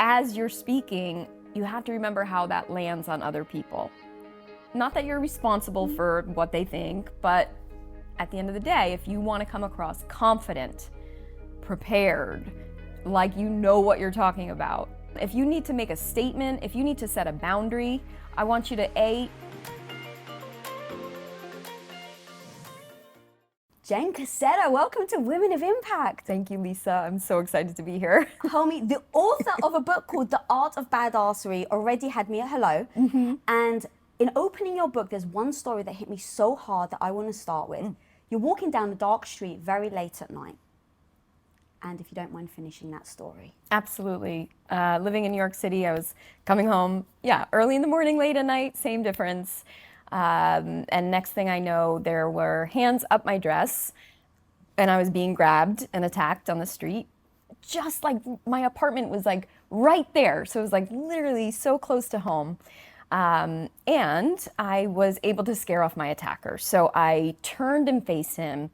as you're speaking, you have to remember how that lands on other people. Not that you're responsible for what they think, but at the end of the day, if you want to come across confident, prepared, like you know what you're talking about, if you need to make a statement, if you need to set a boundary, I want you to Jenn Cassetta, welcome to Women of Impact. Thank you, Lisa. I'm so excited to be here. Homie, the author of a book called The Art of Badassery already had me at hello. And in opening your book, there's one story that hit me so hard that I want to start with. You're walking down a dark street very late at night. And if you don't mind finishing that story. Absolutely. Living in New York City, I was coming home, early in the morning, late at night, same difference. And next thing I know, there were hands up my dress and I was being grabbed and attacked on the street. Just like my apartment was like right there. So it was like literally so close to home. And I was able to scare off my attacker. So I turned and faced him,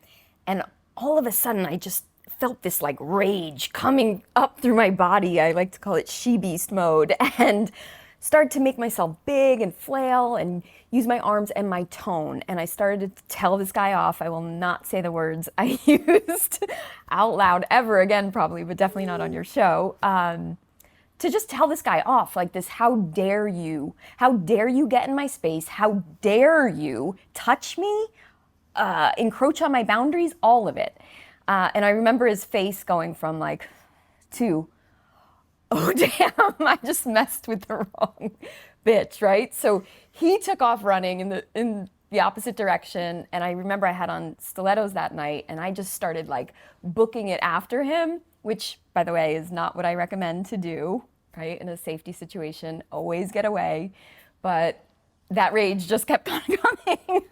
and all of a sudden I just felt this like rage coming up through my body. I like to call it she-beast mode, and started to make myself big and flail and use my arms and my tone. And I started to tell this guy off. I will not say the words I used out loud ever again, probably, but definitely not on your show. To just tell this guy off like this: how dare you? How dare you get in my space? How dare you touch me? Encroach on my boundaries? All of it. And I remember his face going from like to, oh damn, I just messed with the wrong bitch, right? So he took off running in the opposite direction, and I remember I had on stilettos that night, and I just started like booking it after him, which, by the way, is not what I recommend to do, right? In a safety situation, always get away. But that rage just kept on coming.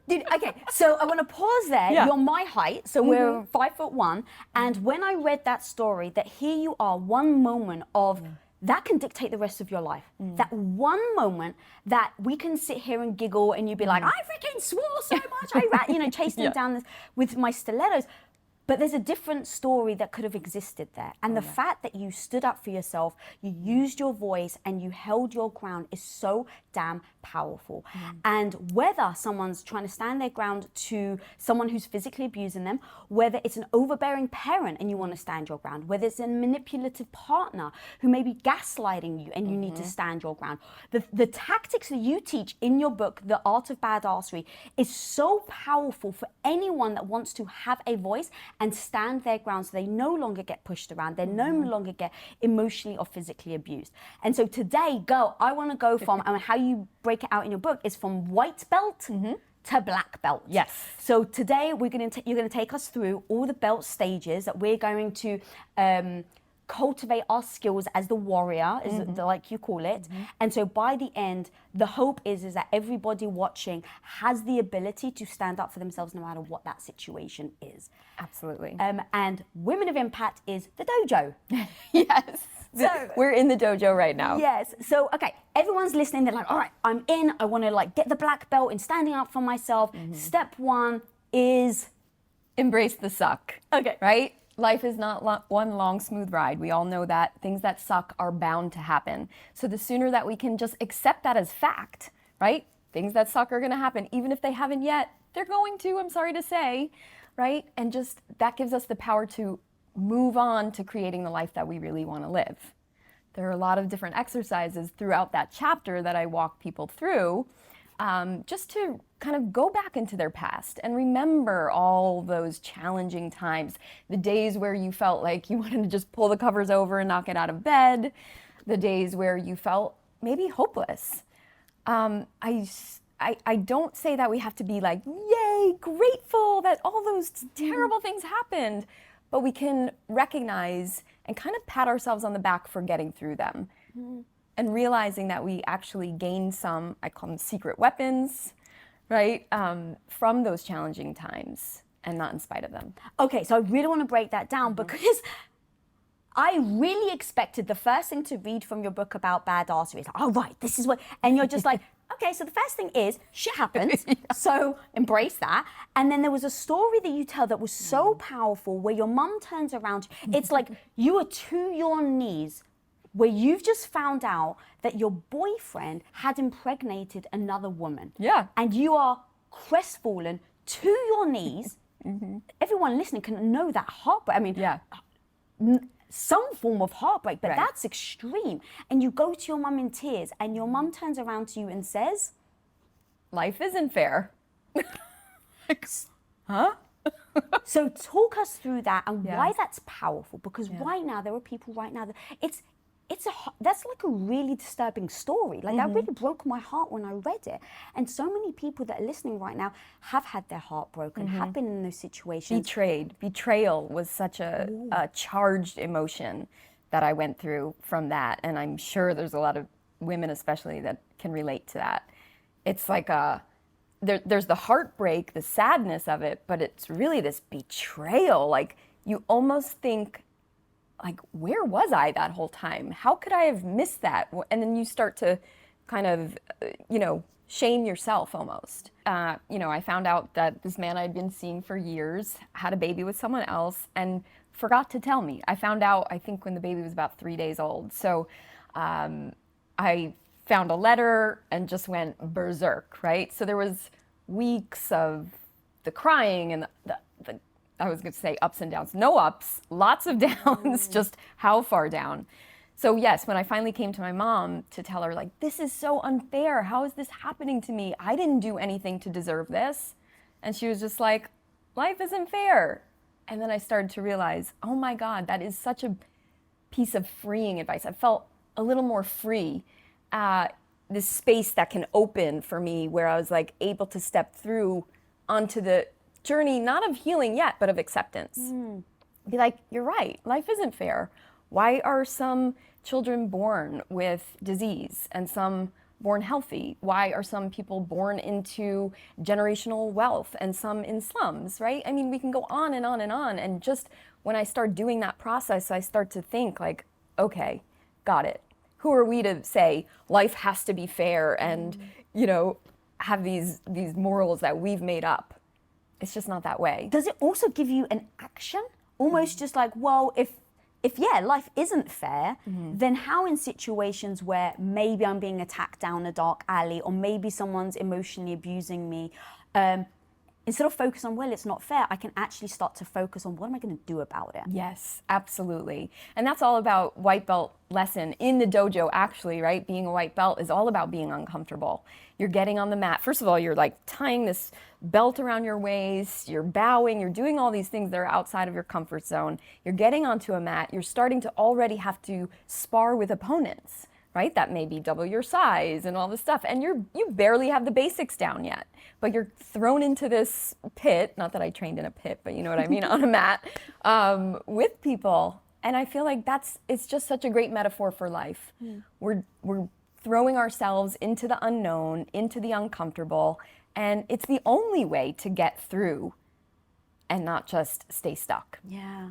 Dude, okay, so I want to pause there. Yeah. You're my height, so we're 5'1", and when I read that story, that here you are, one moment of that can dictate the rest of your life. That one moment that we can sit here and giggle, and you'd be like, I freaking swore so much, I chased him down this with my stilettos. But there's a different story that could have existed there. And the fact that you stood up for yourself, you used your voice, and you held your ground is so damn powerful. And whether someone's trying to stand their ground to someone who's physically abusing them, whether it's an overbearing parent and you want to stand your ground, whether it's a manipulative partner who may be gaslighting you and you need to stand your ground, the tactics that you teach in your book, The Art of Badassery, is so powerful for anyone that wants to have a voice and stand their ground, so they no longer get pushed around, they no longer get emotionally or physically abused. And so today, girl, I want to go from, and how you break it out in your book is from white belt to black belt. Yes. So today you're going to take us through all the belt stages that we're going to cultivate our skills as the warrior, like you call it. And so by the end, the hope is that everybody watching has the ability to stand up for themselves no matter what that situation is. Absolutely. And Women of Impact is the dojo. Yes. So, we're in the dojo right now. Yes. So, okay, everyone's listening. They're like, all right, I'm in. I want to like get the black belt in standing up for myself. Step one is embrace the suck. Okay. Right? Life is not one long, smooth ride. We all know that. Things that suck are bound to happen. So the sooner that we can just accept that as fact, right? Things that suck are going to happen. Even if they haven't yet, they're going to, I'm sorry to say, right? And just that gives us the power to move on to creating the life that we really want to live. There are a lot of different exercises throughout that chapter that I walk people through, just to kind of go back into their past and remember all those challenging times, the days where you felt like you wanted to just pull the covers over and not get out of bed, the days where you felt maybe hopeless. I don't say that we have to be like, yay, grateful that all those terrible things happened, but we can recognize and kind of pat ourselves on the back for getting through them. And realizing that we actually gained some, I call them secret weapons, right, from those challenging times, and not in spite of them. Okay, so I really want to break that down because I really expected the first thing to read from your book about badassery is like, oh, right, this is what, and you're just like, okay, so the first thing is shit happens, so embrace that. And then there was a story that you tell that was so powerful where your mum turns around. It's like you are to your knees where you've just found out that your boyfriend had impregnated another woman. Yeah. And you are crestfallen to your knees. Everyone listening can know that heartbreak. I mean, Yeah. some form of heartbreak, but Right. that's extreme. And you go to your mum in tears, and your mum turns around to you and says, Life isn't fair. Huh? so talk us through that and Yeah. why that's powerful, because right now there are people right now that that's like a really disturbing story. Like that really broke my heart when I read it. And so many people that are listening right now have had their heart broken, have been in those situations. Betrayal was such a charged emotion that I went through from that. And I'm sure there's a lot of women especially that can relate to that. It's like there's the heartbreak, the sadness of it, but it's really this betrayal. Like you almost think, like, where was I that whole time? How could I have missed that? And then you start to kind of, shame yourself almost. I found out that this man I'd been seeing for years had a baby with someone else and forgot to tell me. I found out, I think, when the baby was about 3 days old. So I found a letter and just went berserk, right? So there was weeks of the crying and the I was going to say ups and downs. No ups, lots of downs, just how far down. So yes, when I finally came to my mom to tell her, like, this is so unfair. How is this happening to me? I didn't do anything to deserve this. And she was just like, life isn't fair. And then I started to realize, oh my God, that is such a piece of freeing advice. I felt a little more free. This space that can open for me where I was like able to step through onto the journey, not of healing yet, but of acceptance. Be like, you're right, life isn't fair. Why are some children born with disease and some born healthy? Why are some people born into generational wealth and some in slums, right? I mean, we can go on and on and on. And just when I start doing that process, I start to think like, okay, got it. Who are we to say life has to be fair and, have these morals that we've made up? It's just not that way. Does it also give you an action? Almost just like, well, if life isn't fair, then how in situations where maybe I'm being attacked down a dark alley or maybe someone's emotionally abusing me, instead of focus on, well, it's not fair, I can actually start to focus on what am I going to do about it? Yes, absolutely. And that's all about white belt lesson in the dojo, actually, right? Being a white belt is all about being uncomfortable. You're getting on the mat. First of all, you're like tying this belt around your waist, you're bowing, you're doing all these things that are outside of your comfort zone. You're getting onto a mat. You're starting to already have to spar with opponents, right? That may be double your size and all this stuff. And you barely have the basics down yet, but you're thrown into this pit, not that I trained in a pit, but you know what I mean, on a mat, with people. And I feel like it's just such a great metaphor for life. We're throwing ourselves into the unknown, into the uncomfortable, and it's the only way to get through and not just stay stuck. Yeah.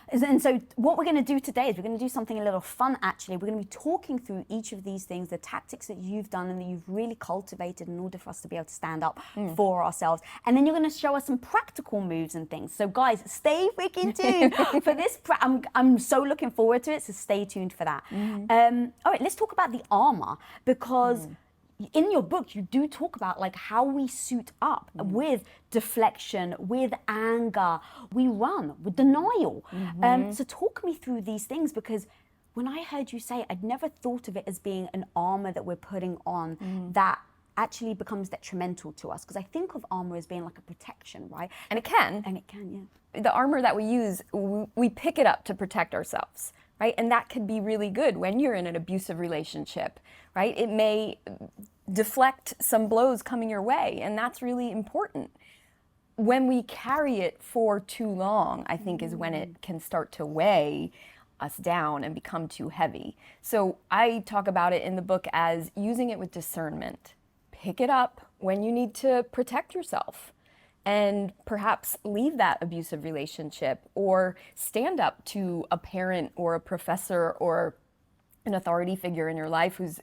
And so what we're going to do today is we're going to do something a little fun, actually. We're going to be talking through each of these things, the tactics that you've done and that you've really cultivated in order for us to be able to stand up for ourselves. And then you're going to show us some practical moves and things. So guys, stay freaking tuned for this. I'm so looking forward to it, so stay tuned for that. All right, let's talk about the armor, because in your book, you do talk about like how we suit up with deflection, with anger, we run with denial. So talk me through these things, because when I heard you say it, I'd never thought of it as being an armor that we're putting on that actually becomes detrimental to us. Because I think of armor as being like a protection, right? And it can. And it can, yeah. The armor that we use, we pick it up to protect ourselves, right? And that could be really good when you're in an abusive relationship, right? It may deflect some blows coming your way, and that's really important. When we carry it for too long, I think is when it can start to weigh us down and become too heavy. So I talk about it in the book as using it with discernment. Pick it up when you need to protect yourself and perhaps leave that abusive relationship, or stand up to a parent or a professor or an authority figure in your life who's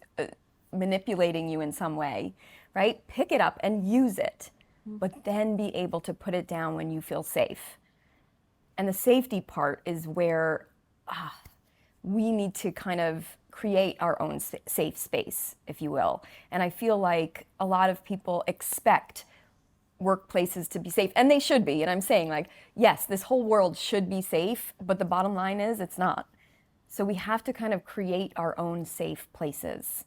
manipulating you in some way, right? Pick it up and use it, but then be able to put it down when you feel safe. And the safety part is where we need to kind of create our own safe space, if you will. And I feel like a lot of people expect workplaces to be safe, and they should be. And I'm saying, like, yes, this whole world should be safe, but the bottom line is it's not. So we have to kind of create our own safe places.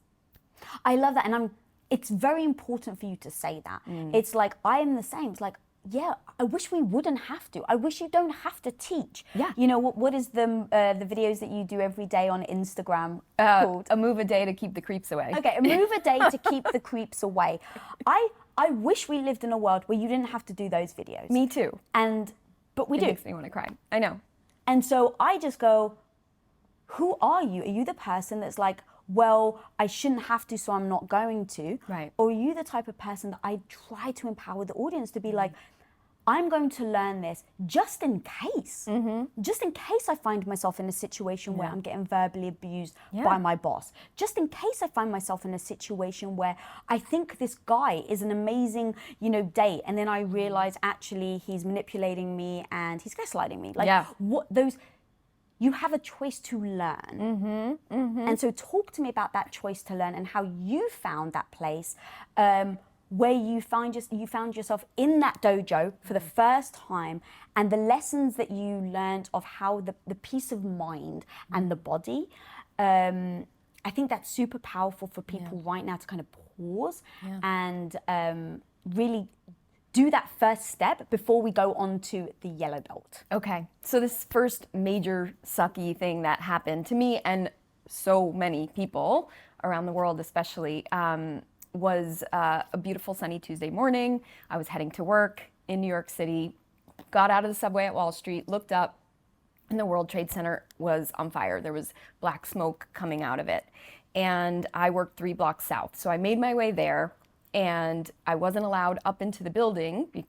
I love that, and it's very important for you to say that. It's like, I am the same. It's like, yeah, I wish we wouldn't have to. I wish you don't have to teach. Yeah. You know, what is the videos that you do every day on Instagram called? A move a day to keep the creeps away. Okay, a move a day to keep the creeps away. I wish we lived in a world where you didn't have to do those videos. Me too. But we It do. makes me want to cry. I know. And so I just go, who are you? Are you the person that's like, well, I shouldn't have to, so I'm not going to? Right. Or are you the type of person that I try to empower the audience to be like, I'm going to learn this just in case. Just in case I find myself in a situation where I'm getting verbally abused by my boss. Just in case I find myself in a situation where I think this guy is an amazing, date, and then I realize actually he's manipulating me and he's gaslighting me. Like, what those... You have a choice to learn. And so talk to me about that choice to learn and how you found that place where you found yourself in that dojo for the first time, and the lessons that you learned of how the peace of mind and the body. I think that's super powerful for people right now to kind of pause and really do that first step before we go on to the yellow belt. Okay, so this first major sucky thing that happened to me and so many people around the world especially was a beautiful sunny Tuesday morning. I was heading to work in New York City, got out of the subway at Wall Street, looked up, and the World Trade Center was on fire. There was black smoke coming out of it. And I worked 3 blocks south. So I made my way there, and I wasn't allowed up into the building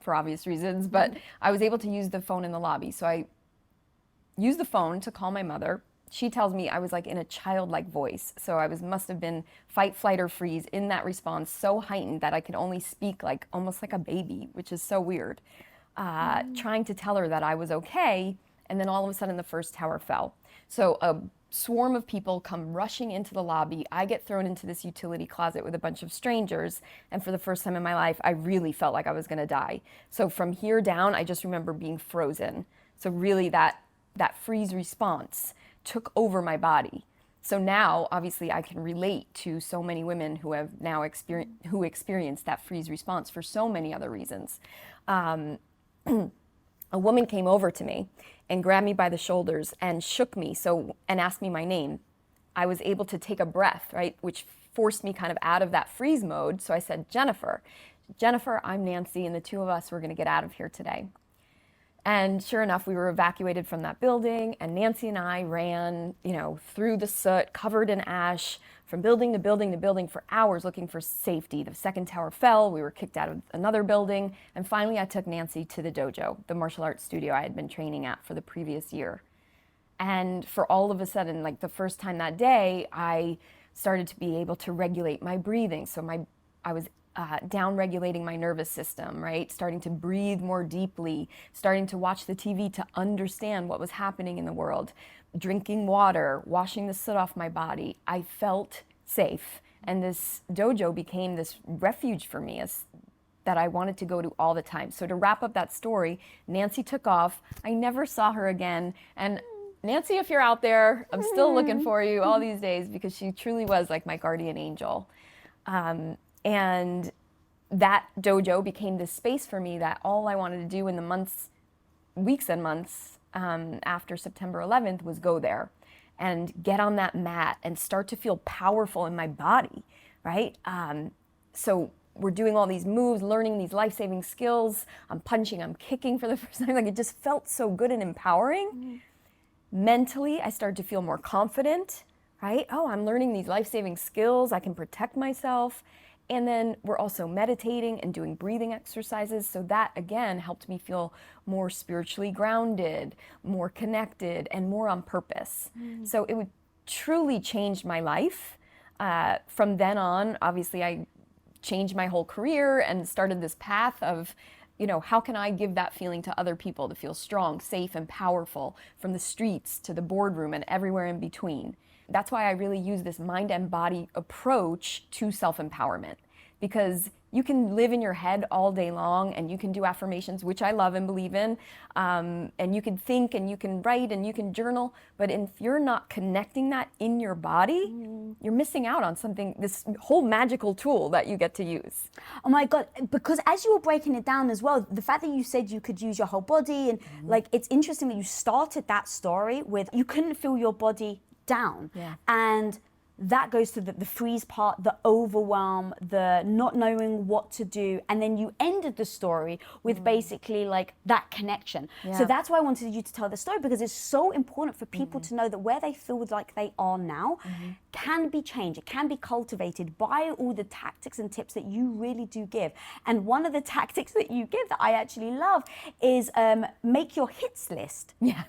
for obvious reasons, but I was able to use the phone in the lobby. So I used the phone to call my mother. She tells me I was like in a childlike voice. So I must have been fight, flight, or freeze in that response, so heightened that I could only speak like almost like a baby, which is so weird. Trying to tell her that I was okay, and then all of a sudden the first tower fell. So a swarm of people come rushing into the lobby. I get thrown into this utility closet with a bunch of strangers, and for the first time in my life, I really felt like I was gonna die. So from here down, I just remember being frozen. So really that freeze response took over my body. So now, obviously, I can relate to so many women who have now experienced that freeze response for so many other reasons. A woman came over to me and grabbed me by the shoulders and shook me and asked me my name. I was able to take a breath, right, which forced me kind of out of that freeze mode. So I said, Jennifer, I'm Nancy, and the two of us were going to get out of here today. And sure enough, we were evacuated from that building, and Nancy and I ran, through the soot, covered in ash, from building to building to building for hours looking for safety. The second tower fell, we were kicked out of another building, and finally I took Nancy to the dojo, the martial arts studio I had been training at for the previous year. And for all of a sudden, like the first time that day, I started to be able to regulate my breathing. So I was down-regulating my nervous system, right? Starting to breathe more deeply, starting to watch the TV to understand what was happening in the world, drinking water, washing the soot off my body. I felt safe, and this dojo became this refuge for me that I wanted to go to all the time. So to wrap up that story, Nancy took off. I never saw her again, and Nancy, if you're out there, I'm still looking for you all these days because she truly was like my guardian angel. And that dojo became this space for me that all I wanted to do in the weeks and months after September 11th was go there and get on that mat and start to feel powerful in my body, right? So we're doing all these moves, learning these life-saving skills. I'm punching, I'm kicking for the first time. Like, it just felt so good and empowering. Mentally, I started to feel more confident, right? Oh, I'm learning these life-saving skills. I can protect myself. And then we're also meditating and doing breathing exercises. So that, again, helped me feel more spiritually grounded, more connected, and more on purpose. So it truly changed my life. From then on, obviously, I changed my whole career and started this path of, how can I give that feeling to other people to feel strong, safe, and powerful, from the streets to the boardroom and everywhere in between. that's why I really use this mind and body approach to self-empowerment, because you can live in your head all day long and you can do affirmations, which I love and believe in, and you can think and you can write and you can journal, but if you're not connecting that in your body, you're missing out on something, this whole magical tool that you get to use. Oh my God, because as you were breaking it down as well, the fact that you said you could use your whole body, and like, it's interesting that you started that story with, you couldn't feel your body down. Yeah. And that goes to the freeze part, the overwhelm, the not knowing what to do. And then you ended the story with basically like that connection. Yeah. So that's why I wanted you to tell the story, because it's so important for people to know that where they feel like they are now can be changed. It can be cultivated by all the tactics and tips that you really do give. And one of the tactics that you give that I actually love is make your hits list. Yeah.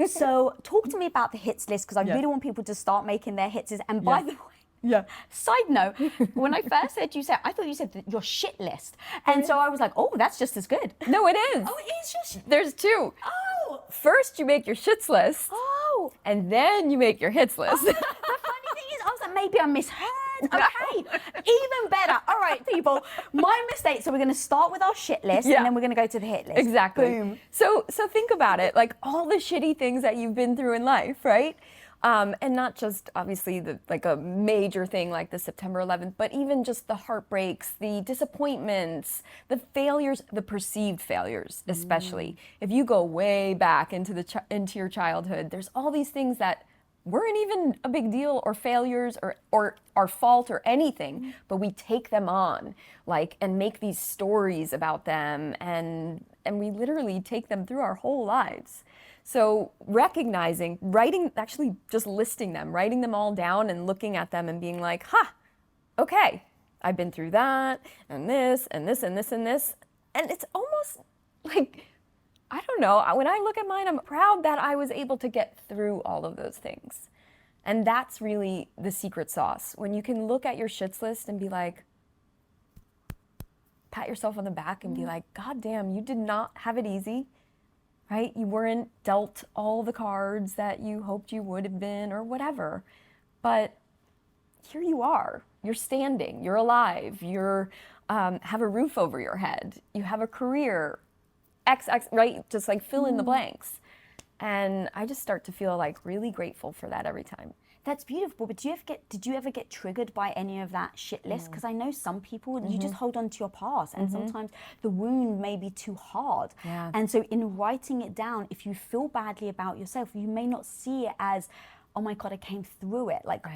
So talk to me about the hits list, because I really want people to start making their hits. And by the way, side note, when I first said I thought you said your shit list. And so I was like, oh, that's just as good. No, it is. Oh, it is just. There's two. Oh. First, you make your shits list, Oh. and then you make your hits list. The funny thing is, I was like, maybe I misheard. Okay, even better. All right, people, my mistake. So we're going to start with our shit list, and then we're going to go to the hit list. Exactly. Boom. So think about it, like all the shitty things that you've been through in life, right? And not just obviously like a major thing like the September 11th, but even just the heartbreaks, the disappointments, the failures, the perceived failures, especially. If you go way back into into your childhood, there's all these things that weren't even a big deal, or failures, or our fault, or anything, but we take them on, like, and make these stories about them, and we literally take them through our whole lives. So recognizing, writing, actually just listing them, writing them all down and looking at them and being like, okay, I've been through that, and this, and this, and this, and this. And it's almost like, I don't know, when I look at mine, I'm proud that I was able to get through all of those things. And that's really the secret sauce. When you can look at your shits list and be like, pat yourself on the back and be like, God damn, you did not have it easy. Right? You weren't dealt all the cards that you hoped you would have been, or whatever. But here you are. You're standing. You're alive. You're have a roof over your head. You have a career. Right? Just like fill in the blanks. And I just start to feel like really grateful for that every time. That's beautiful, but did you ever get triggered by any of that shit list? Because I know some people, you just hold on to your past, and sometimes the wound may be too hard. Yeah. And so in writing it down, if you feel badly about yourself, you may not see it as, oh my God, I came through it. Like,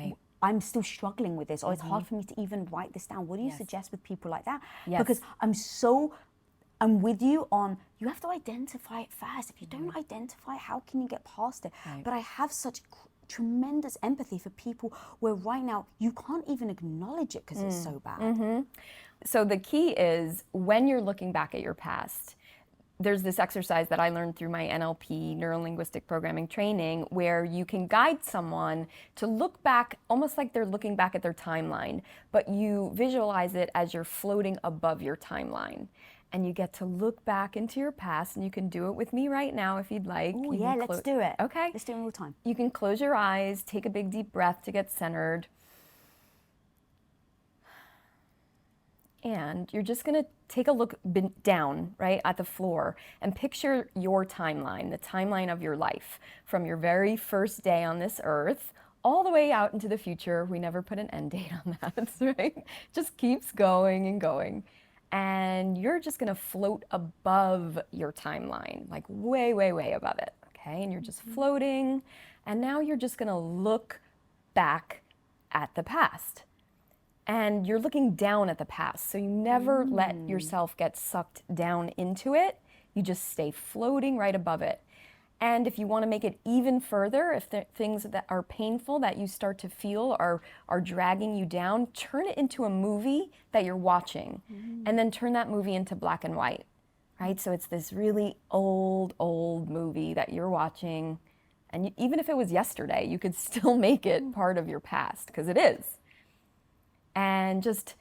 I'm still struggling with this, or it's hard for me to even write this down. What do you suggest with people like that? Yes. Because I'm with you on, you have to identify it first. If you don't identify, how can you get past it? Right. But I have such tremendous empathy for people where right now you can't even acknowledge it because it's so bad. So the key is, when you're looking back at your past, there's this exercise that I learned through my NLP, neuro-linguistic programming training, where you can guide someone to look back, almost like they're looking back at their timeline, but you visualize it as you're floating above your timeline. And you get to look back into your past, and you can do it with me right now if you'd like. Oh yeah, let's do it. Okay. Let's do it all the time. You can close your eyes, take a big deep breath to get centered. And you're just gonna take a look down, right, at the floor, and picture your timeline, the timeline of your life, from your very first day on this earth all the way out into the future. We never put an end date on that, right? Just keeps going and going. And you're just gonna float above your timeline, like way, way, way above it, okay? And you're just floating, and now you're just gonna look back at the past. And you're looking down at the past, so you never let yourself get sucked down into it. You just stay floating right above it. And if you want to make it even further, if there are things that are painful that you start to feel are dragging you down, turn it into a movie that you're watching, and then turn that movie into black and white, right? So it's this really old movie that you're watching, and even if it was yesterday, you could still make it part of your past, because it is. And just,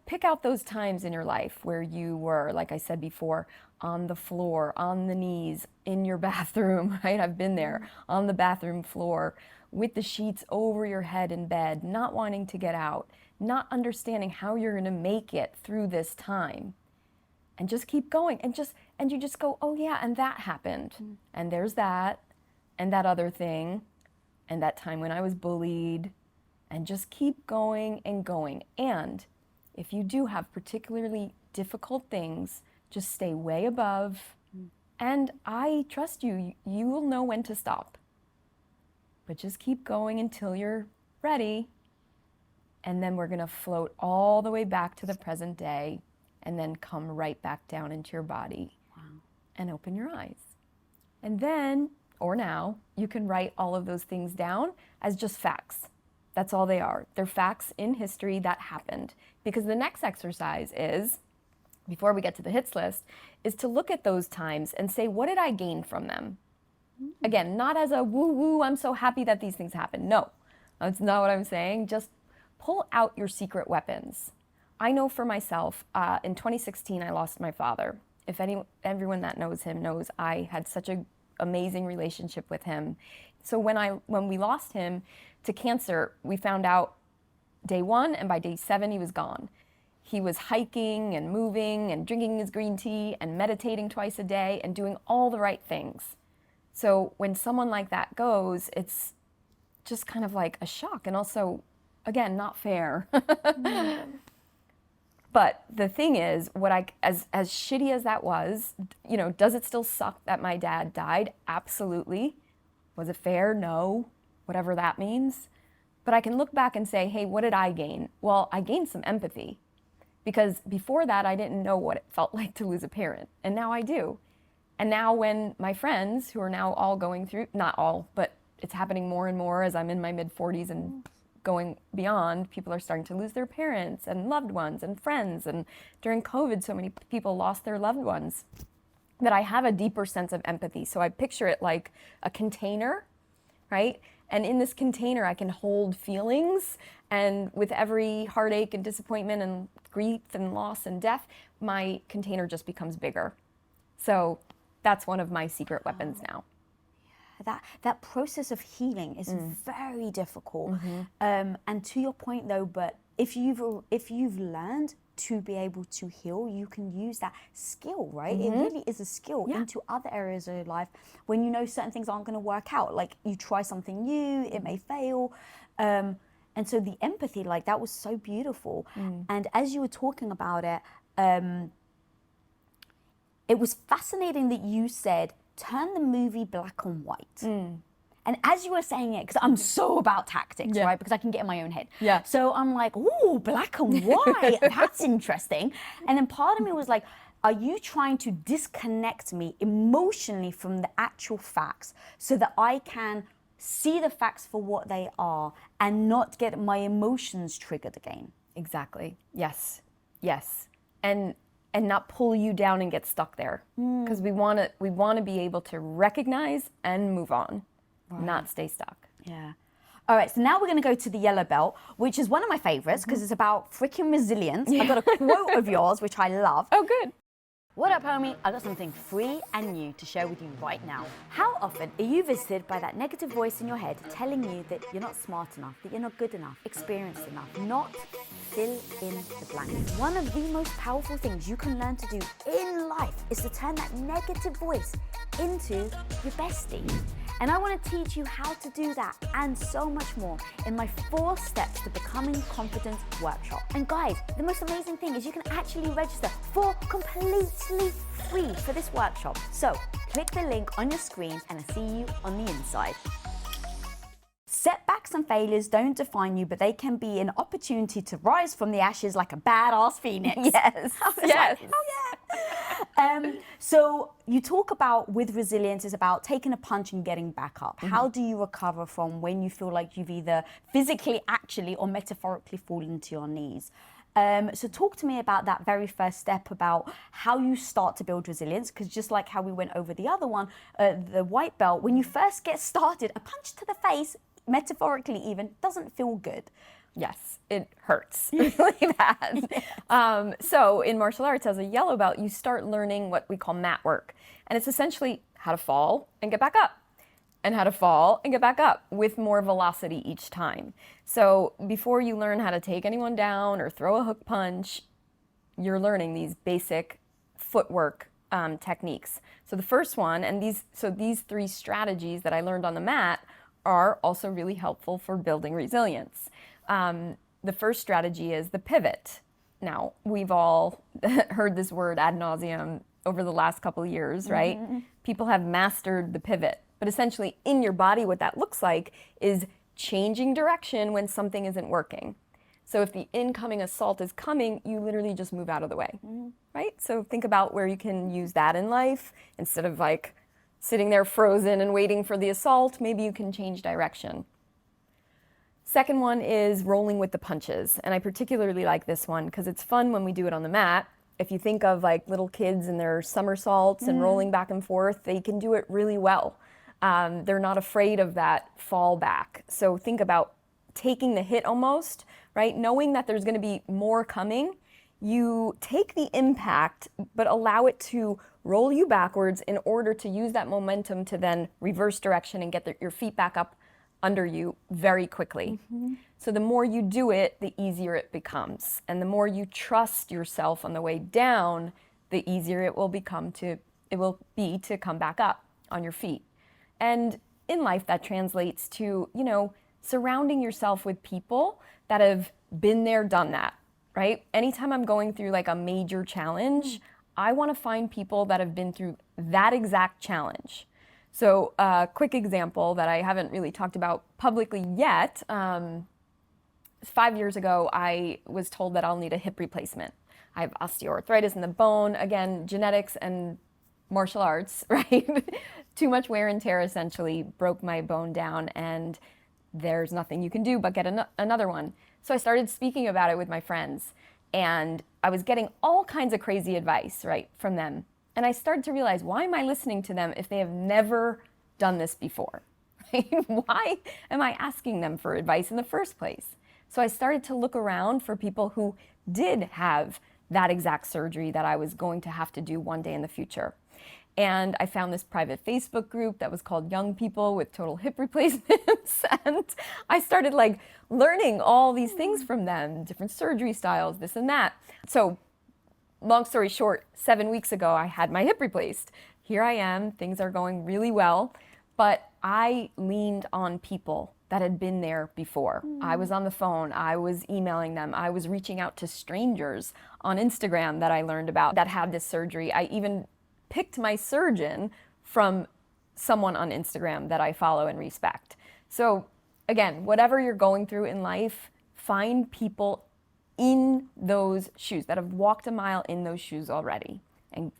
pick out those times in your life where you were, like I said before, on the floor, on the knees, in your bathroom, right? I've been there, on the bathroom floor, with the sheets over your head in bed, not wanting to get out, not understanding how you're going to make it through this time. And just keep going, and you just go, oh yeah, and that happened. And there's that, and that other thing, and that time when I was bullied, and just keep going and going. And if you do have particularly difficult things, just stay way above, and I trust you. You will know when to stop. But just keep going until you're ready, and then we're gonna float all the way back to the present day, and then come right back down into your body. Wow. And open your eyes. And then, or now, you can write all of those things down as just facts. That's all they are. They're facts in history that happened. Because the next exercise is, before we get to the hits list, is to look at those times and say, what did I gain from them? Again, not as a woo-woo, I'm so happy that these things happened. No, that's not what I'm saying. Just pull out your secret weapons. I know for myself, in 2016, I lost my father. If everyone that knows him knows I had such an amazing relationship with him. So when we lost him to cancer, we found out day 1, and by day 7, he was gone. He was hiking and moving and drinking his green tea and meditating twice a day and doing all the right things. So when someone like that goes, it's just kind of like a shock, and also, again, not fair. But the thing is, as shitty as that was, you know, does it still suck that my dad died? Absolutely. Was it fair? No. Whatever that means. But I can look back and say, hey, what did I gain? Well, I gained some empathy. Because before that, I didn't know what it felt like to lose a parent. And now I do. And now when my friends, who are now all going through, not all, but it's happening more and more as I'm in my mid-40s and going beyond, people are starting to lose their parents and loved ones and friends. And during COVID, so many people lost their loved ones, that I have a deeper sense of empathy. So I picture it like a container, right? And in this container, I can hold feelings. And with every heartache and disappointment and grief and loss and death, my container just becomes bigger. So that's one of my secret weapons now. That process of healing is very difficult. And to your point though, but if you've learned to be able to heal, you can use that skill, right? It really is a skill into other areas of your life when you know certain things aren't going to work out. Like you try something new, it may fail. And so the empathy, like that was so beautiful. And as you were talking about it, it was fascinating that you said, turn the movie black and white. And as you were saying it, because I'm so about tactics, right? Because I can get in my own head. So I'm like, ooh, black and white, that's interesting. And then part of me was like, are you trying to disconnect me emotionally from the actual facts so that I can see the facts for what they are and not get my emotions triggered again? Exactly. Yes. Yes. And not pull you down and get stuck there. Because we want to be able to recognize and move on, not stay stuck. Yeah. All right, so now we're going to go to the yellow belt, which is one of my favorites because it's about freaking resilience. I got a quote of yours, which I love. Oh, good. What up, homie? I got something free and new to share with you right now. How often are you visited by that negative voice in your head telling you that you're not smart enough, that you're not good enough, experienced enough, not fill in the blank? One of the most powerful things you can learn to do in life is to turn that negative voice into your bestie. And I want to teach you how to do that and so much more in my 4 steps to becoming confident workshop. And guys, the most amazing thing is you can actually register for completely free for this workshop. So click the link on your screen and I'll see you on the inside. Setbacks and failures don't define you, but they can be an opportunity to rise from the ashes like a badass phoenix. Yes. Yes. Like, oh yeah. So you talk about with resilience is about taking a punch and getting back up. How do you recover from when you feel like you've either physically, actually, or metaphorically fallen to your knees? So talk to me about that very first step about how you start to build resilience, because just like how we went over the other one, the white belt, when you first get started, a punch to the face, metaphorically even, doesn't feel good. Yes, it hurts really bad. So in martial arts, as a yellow belt, you start learning what we call mat work. And it's essentially how to fall and get back up. and how to fall and get back up with more velocity each time. So before you learn how to take anyone down or throw a hook punch, you're learning these basic footwork techniques. So the first one, and these three strategies that I learned on the mat are also really helpful for building resilience. The first strategy is the pivot. Now, we've all heard this word ad nauseum over the last couple of years, right? People have mastered the pivot, but essentially in your body, what that looks like is changing direction when something isn't working. So if the incoming assault is coming, you literally just move out of the way, right? So think about where you can use that in life. Instead of like sitting there frozen and waiting for the assault, maybe you can change direction. Second one is rolling with the punches. And I particularly like this one because it's fun when we do it on the mat. If you think of like little kids and their somersaults and rolling back and forth, they can do it really well. They're not afraid of that fall back. So think about taking the hit almost, right? Knowing that there's going to be more coming, you take the impact, but allow it to roll you backwards in order to use that momentum to then reverse direction and get your feet back up under you very quickly. So the more you do it, the easier it becomes. And the more you trust yourself on the way down, the easier it will be to come back up on your feet. And in life, that translates to, surrounding yourself with people that have been there, done that, right? Anytime I'm going through like a major challenge, I want to find people that have been through that exact challenge. So a quick example that I haven't really talked about publicly yet, 5 years ago, I was told that I'll need a hip replacement. I have osteoarthritis in the bone, again, genetics and martial arts, right? Too much wear and tear essentially broke my bone down, and there's nothing you can do but get another one. So I started speaking about it with my friends, and I was getting all kinds of crazy advice, right, from them. And I started to realize, why am I listening to them if they have never done this before? Right? Why am I asking them for advice in the first place? So I started to look around for people who did have that exact surgery that I was going to have to do one day in the future. And I found this private Facebook group that was called Young People with Total Hip Replacements. And I started like learning all these things from them, different surgery styles, this and that. So long story short, 7 weeks ago, I had my hip replaced. Here I am, things are going really well, but I leaned on people that had been there before. I was on the phone, I was emailing them, I was reaching out to strangers on Instagram that I learned about that had this surgery. I even picked my surgeon from someone on Instagram that I follow and respect. So again, whatever you're going through in life, find people in those shoes that have walked a mile in those shoes already and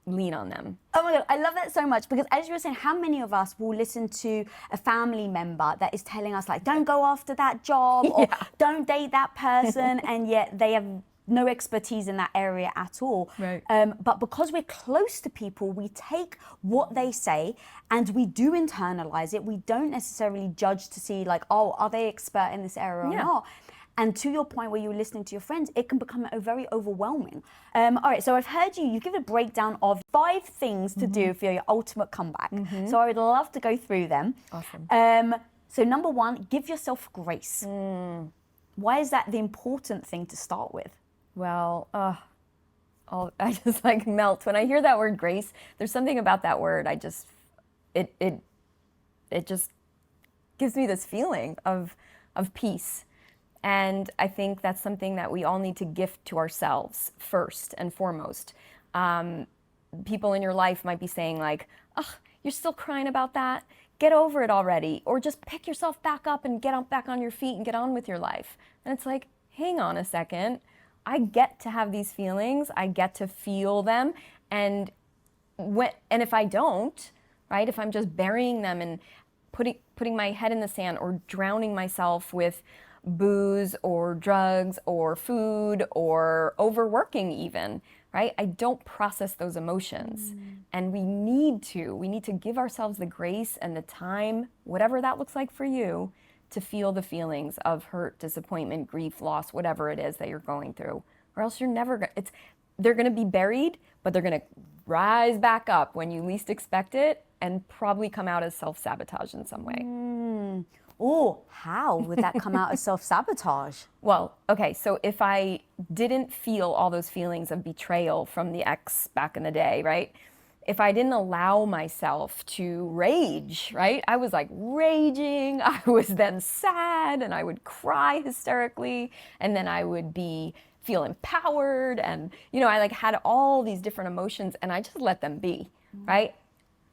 lean on them. Oh my God, I love that so much, because as you were saying, how many of us will listen to a family member that is telling us like, don't go after that job or don't date that person, and yet they have no expertise in that area at all. Right. But because we're close to people, we take what they say and we do internalize it. We don't necessarily judge to see like, oh, are they expert in this area or not? And to your point where you were listening to your friends, it can become very overwhelming. All right, so I've heard you give a breakdown of 5 things to do for your ultimate comeback. So I would love to go through them. Awesome. So number 1, give yourself grace. Why is that the important thing to start with? Well, I just like melt when I hear that word grace. There's something about that word. It just gives me this feeling of peace. And I think that's something that we all need to gift to ourselves first and foremost. People in your life might be saying like, "Ugh, you're still crying about that? Get over it already." Or just pick yourself back up and get back on your feet and get on with your life. And it's like, hang on a second. I get to have these feelings. I get to feel them. And if I don't, right, if I'm just burying them and putting my head in the sand or drowning myself with booze or drugs or food or overworking even, right? I don't process those emotions. And we need to give ourselves the grace and the time, whatever that looks like for you, to feel the feelings of hurt, disappointment, grief, loss, whatever it is that you're going through. Or else you're never they're going to be buried, but they're going to rise back up when you least expect it, and probably come out as self-sabotage in some way. Oh, how would that come out as self-sabotage? Well, okay, so if I didn't feel all those feelings of betrayal from the ex back in the day, right? If I didn't allow myself to rage, right? I was like raging, I was then sad, and I would cry hysterically, and then I would feel empowered, and I like had all these different emotions, and I just let them be, right?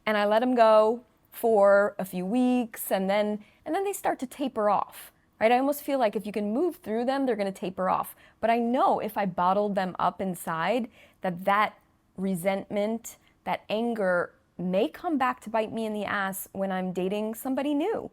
And I let them go for a few weeks, and then they start to taper off, right? I almost feel like if you can move through them, they're going to taper off. But I know if I bottled them up inside, that resentment, that anger may come back to bite me in the ass when I'm dating somebody new.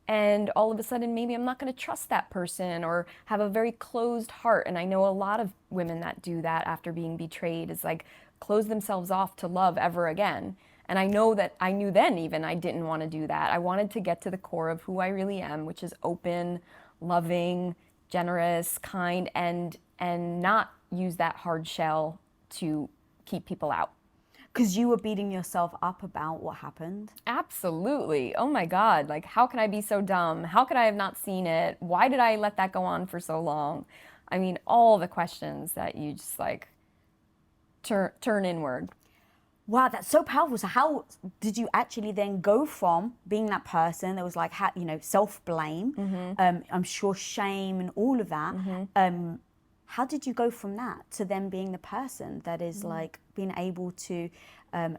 And all of a sudden, maybe I'm not going to trust that person or have a very closed heart. And I know a lot of women that do that after being betrayed, is like close themselves off to love ever again. And I know that I knew then even I didn't want to do that. I wanted to get to the core of who I really am, which is open, loving, generous, kind, and not use that hard shell to keep people out. Because you were beating yourself up about what happened? Absolutely. Oh my God. Like, how can I be so dumb? How could I have not seen it? Why did I let that go on for so long? I mean, all the questions that you just like turn inward. Wow, that's so powerful. So how did you actually then go from being that person that was like, self-blame, I'm sure shame and all of that. How did you go from that to then being the person that is like being able to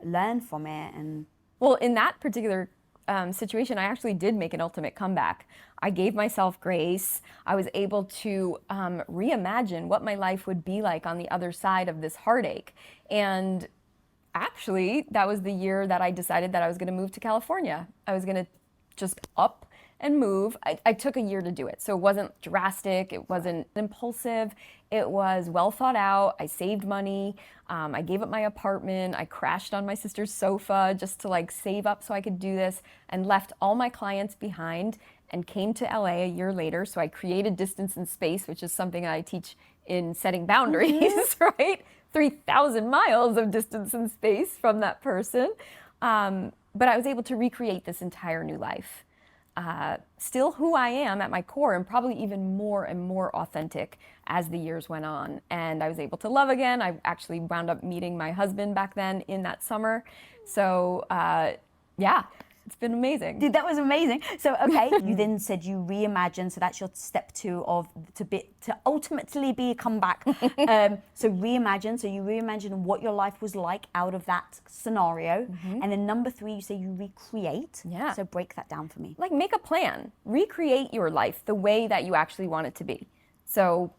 learn from it? And well, in that particular situation, I actually did make an ultimate comeback. I gave myself grace. I was able to reimagine what my life would be like on the other side of this heartache. And actually, that was the year that I decided that I was going to move to California. I was going to just up and move. I took a year to do it. So it wasn't drastic. It wasn't impulsive. It was well thought out. I saved money. I gave up my apartment. I crashed on my sister's sofa just to like save up so I could do this, and left all my clients behind and came to LA a year later. So I created distance and space, which is something I teach in setting boundaries, right? 3,000 miles of distance and space from that person. But I was able to recreate this entire new life. Still who I am at my core, and probably even more and more authentic as the years went on. And I was able to love again. I actually wound up meeting my husband back then in that summer. So yeah, it's been amazing. Dude, that was amazing. So, okay, you then said you reimagine. So that's your step 2 of to ultimately be a comeback. So reimagine. So you reimagine what your life was like out of that scenario. And then number 3, you say you recreate. Yeah. So break that down for me. Like, make a plan. Recreate your life the way that you actually want it to be. So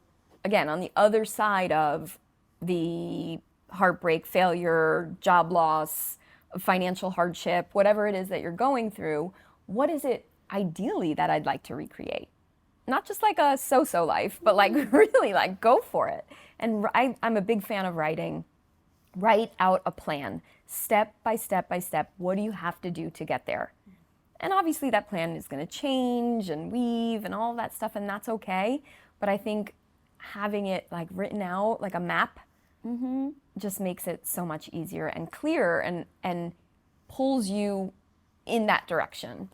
again, on the other side of the heartbreak, failure, job loss, financial hardship, whatever it is that you're going through, what is it ideally that I'd like to recreate? Not just like a so-so life, but like really like go for it. And I'm a big fan of writing. Write out a plan, step by step by step. What do you have to do to get there? And obviously that plan is going to change and weave and all that stuff, and that's okay. But I think having it like written out like a map just makes it so much easier and clearer, and pulls you in that direction.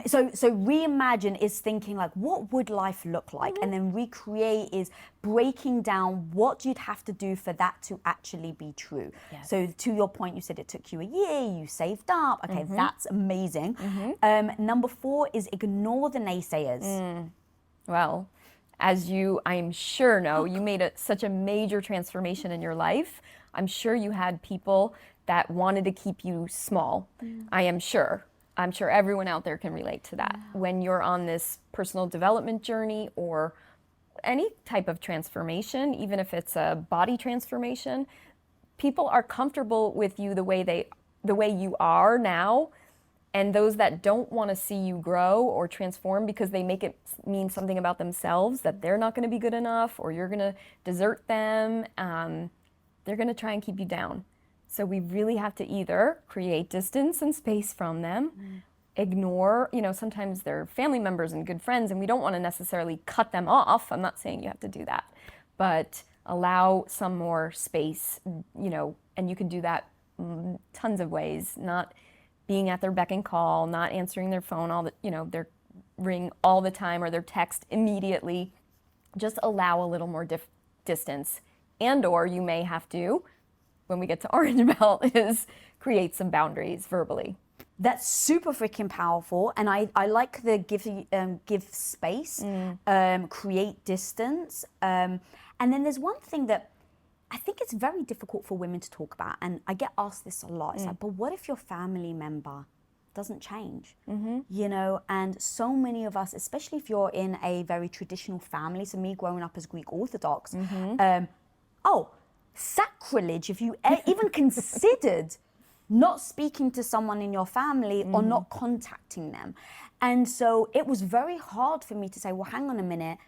So reimagine is thinking like, what would life look like? And then recreate is breaking down what you'd have to do for that to actually be true. Yes. So to your point, you said it took you a year, you saved up. Okay, that's amazing. Number 4 is ignore the naysayers. Well, as you, I'm sure know, you made such a major transformation in your life. I'm sure you had people that wanted to keep you small. I am sure. I'm sure everyone out there can relate to that. When you're on this personal development journey or any type of transformation, even if it's a body transformation, people are comfortable with you the way you are now. And those that don't want to see you grow or transform because they make it mean something about themselves, that they're not going to be good enough or you're going to desert them, they're going to try and keep you down. So we really have to either create distance and space from them, ignore, sometimes they're family members and good friends, and we don't want to necessarily cut them off. I'm not saying you have to do that, but allow some more space, and you can do that tons of ways, not being at their beck and call, not answering their phone their ring all the time or their text immediately. Just allow a little more distance. And or you may have to, when we get to orange belt, is create some boundaries verbally. That's super freaking powerful, and I like the give space, create distance, and then there's one thing that I think it's very difficult for women to talk about, and I get asked this a lot. It's like, but what if your family member doesn't change? You know, and so many of us, especially if you're in a very traditional family, so me growing up as Greek Orthodox, sacrilege if you even considered not speaking to someone in your family or not contacting them. And so it was very hard for me to say, well, hang on a minute,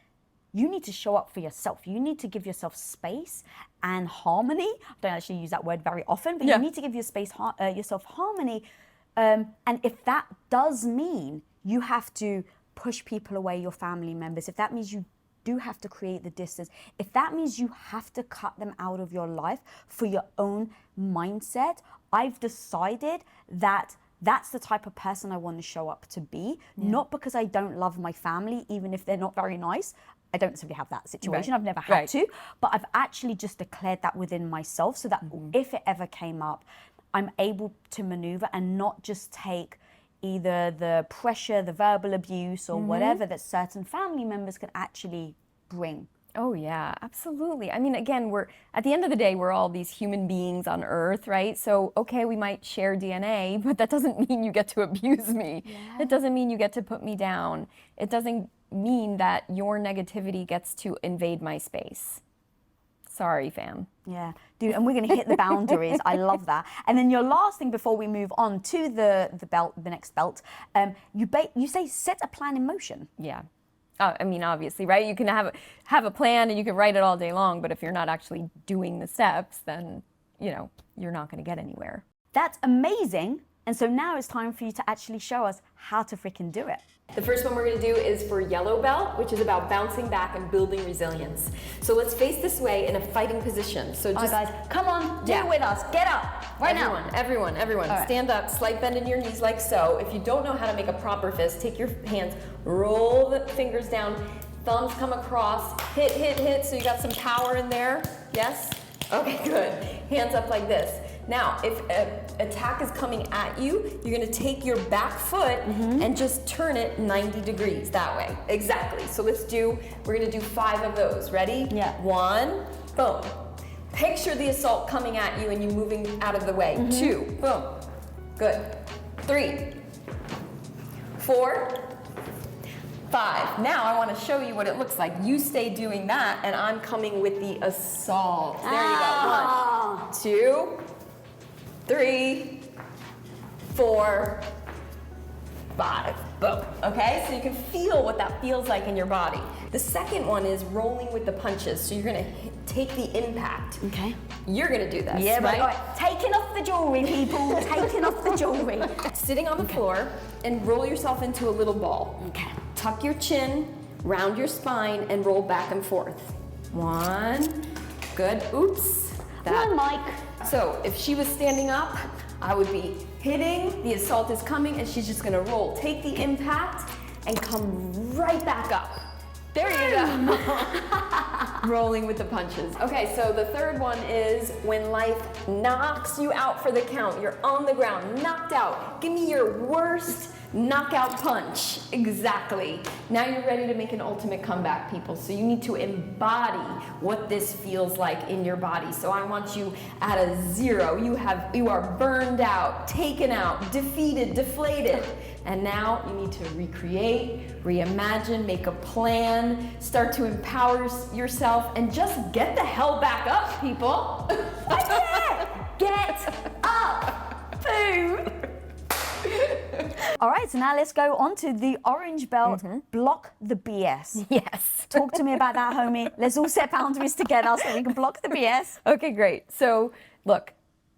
you need to show up for yourself. You need to give yourself space and harmony. I don't actually use that word very often, but you need to give yourself harmony. And if that does mean you have to push people away, your family members, if that means you do have to create the distance, if that means you have to cut them out of your life for your own mindset, I've decided that that's the type of person I want to show up to be, not because I don't love my family, even if they're not very nice. I don't necessarily have that situation. I've never had to, but I've actually just declared that within myself so that if it ever came up, I'm able to maneuver and not just take either the pressure, the verbal abuse or whatever that certain family members can actually bring. Oh yeah, absolutely. I mean, again, at the end of the day, we're all these human beings on Earth, right? So, okay, we might share DNA, but that doesn't mean you get to abuse me. Yeah. It doesn't mean you get to put me down. It doesn't mean that your negativity gets to invade my space. Sorry, fam. Yeah, dude, and we're going to hit the boundaries. I love that. And then your last thing before we move on to the next belt, you say set a plan in motion. Yeah. I mean, obviously, right? You can have a plan and you can write it all day long, but if you're not actually doing the steps, then, you're not going to get anywhere. That's amazing. And so now it's time for you to actually show us how to freaking do it. The first one we're going to do is for yellow belt, which is about bouncing back and building resilience. So let's face this way in a fighting position. So just guys, come on, do it with us. Get up right now. Everyone. Right. Stand up, slight bend in your knees like so. If you don't know how to make a proper fist, take your hands, roll the fingers down, thumbs come across, hit. So you got some power in there. Yes? Okay, good. Hands up like this. Now, if an attack is coming at you, you're gonna take your back foot and just turn it 90 degrees that way. Exactly. So we're gonna do 5 of those. Ready? Yeah. 1, boom. Picture the assault coming at you and you moving out of the way. 2, boom. Good. 3, 4, 5. Now I want to show you what it looks like. You stay doing that and I'm coming with the assault. There you go. 1, 2, 3, 4, 5. Boom. Okay, so you can feel what that feels like in your body. The second one is rolling with the punches. So you're going to take the impact. Okay. You're going to do this. Yeah, right? Right. Taking off the jewelry, people. Taking off the jewelry. Sitting on the floor and roll yourself into a little ball. Okay. Tuck your chin, round your spine, and roll back and forth. 1. Good. Oops. Come on, Mike. So if she was standing up, I would be hitting, the assault is coming, and she's just gonna roll. Take the impact and come right back up. There you go. Rolling with the punches. Okay, so the third one is when life knocks you out for the count. You're on the ground, knocked out. Give me your worst knockout punch. Exactly. Now you're ready to make an ultimate comeback, people. So you need to embody what this feels like in your body. So I want you at a 0. You are burned out, taken out, defeated, deflated. And now you need to recreate, reimagine, make a plan, start to empower yourself, and just get the hell back up, people. Get up. Boom. All right, so now let's go on to the orange belt, Block the BS. Yes. Talk to me about that, homie. Let's all set boundaries together so we can block the BS. Okay, great. So look,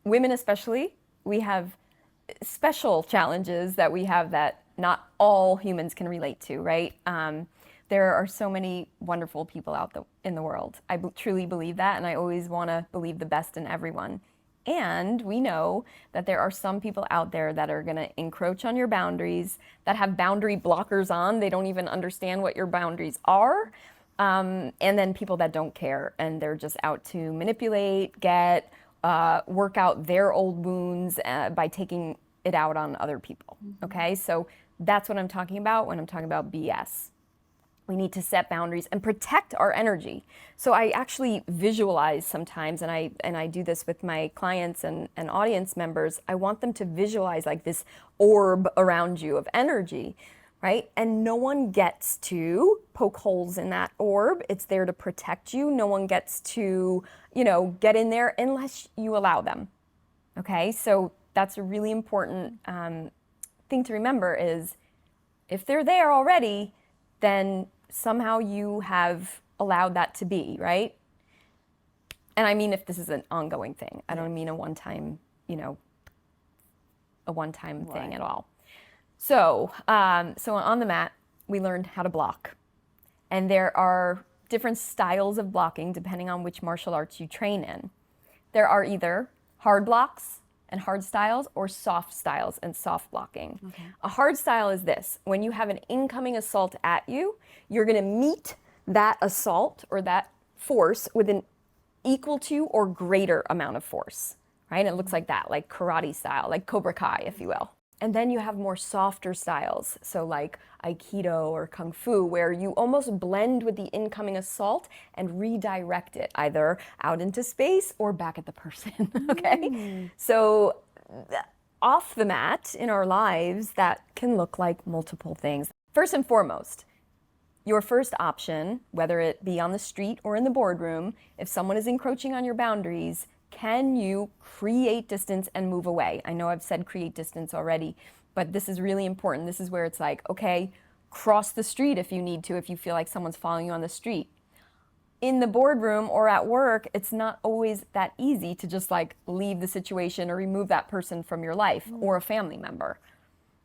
women especially, we have special challenges that we have that not all humans can relate to, right? There are so many wonderful people out in the world. I truly believe that, and I always want to believe the best in everyone. And we know that there are some people out there that are going to encroach on your boundaries, that have boundary blockers on. They don't even understand what your boundaries are. And then people that don't care, and they're just out to manipulate, work out their old wounds by taking it out on other people. Okay, so that's what I'm talking about when I'm talking about BS. We need to set boundaries and protect our energy. So I actually visualize sometimes, and I do this with my clients and audience members. I want them to visualize like this orb around you of energy, right? And no one gets to poke holes in that orb. It's there to protect you. No one gets to, get in there unless you allow them. Okay, so that's a really important thing to remember is if they're there already, then somehow you have allowed that to be, right? And I mean if this is an ongoing thing. I don't mean a one-time thing at all. So on the mat, we learned how to block. And there are different styles of blocking depending on which martial arts you train in. There are either hard blocks and hard styles, or soft styles and soft blocking. Okay. A hard style is this: when you have an incoming assault at you, you're gonna meet that assault or that force with an equal to or greater amount of force, right? It looks like that, like karate style, like Cobra Kai, if you will. And then you have more softer styles, so like Aikido or Kung Fu, where you almost blend with the incoming assault and redirect it either out into space or back at the person, okay? So off the mat in our lives, that can look like multiple things. First and foremost, your first option, whether it be on the street or in the boardroom, if someone is encroaching on your boundaries, can you create distance and move away? I know I've said create distance already, but this is really important. This is where it's like, okay, cross the street if you need to, if you feel like someone's following you on the street. In the boardroom or at work, it's not always that easy to just like leave the situation or remove that person from your life or a family member.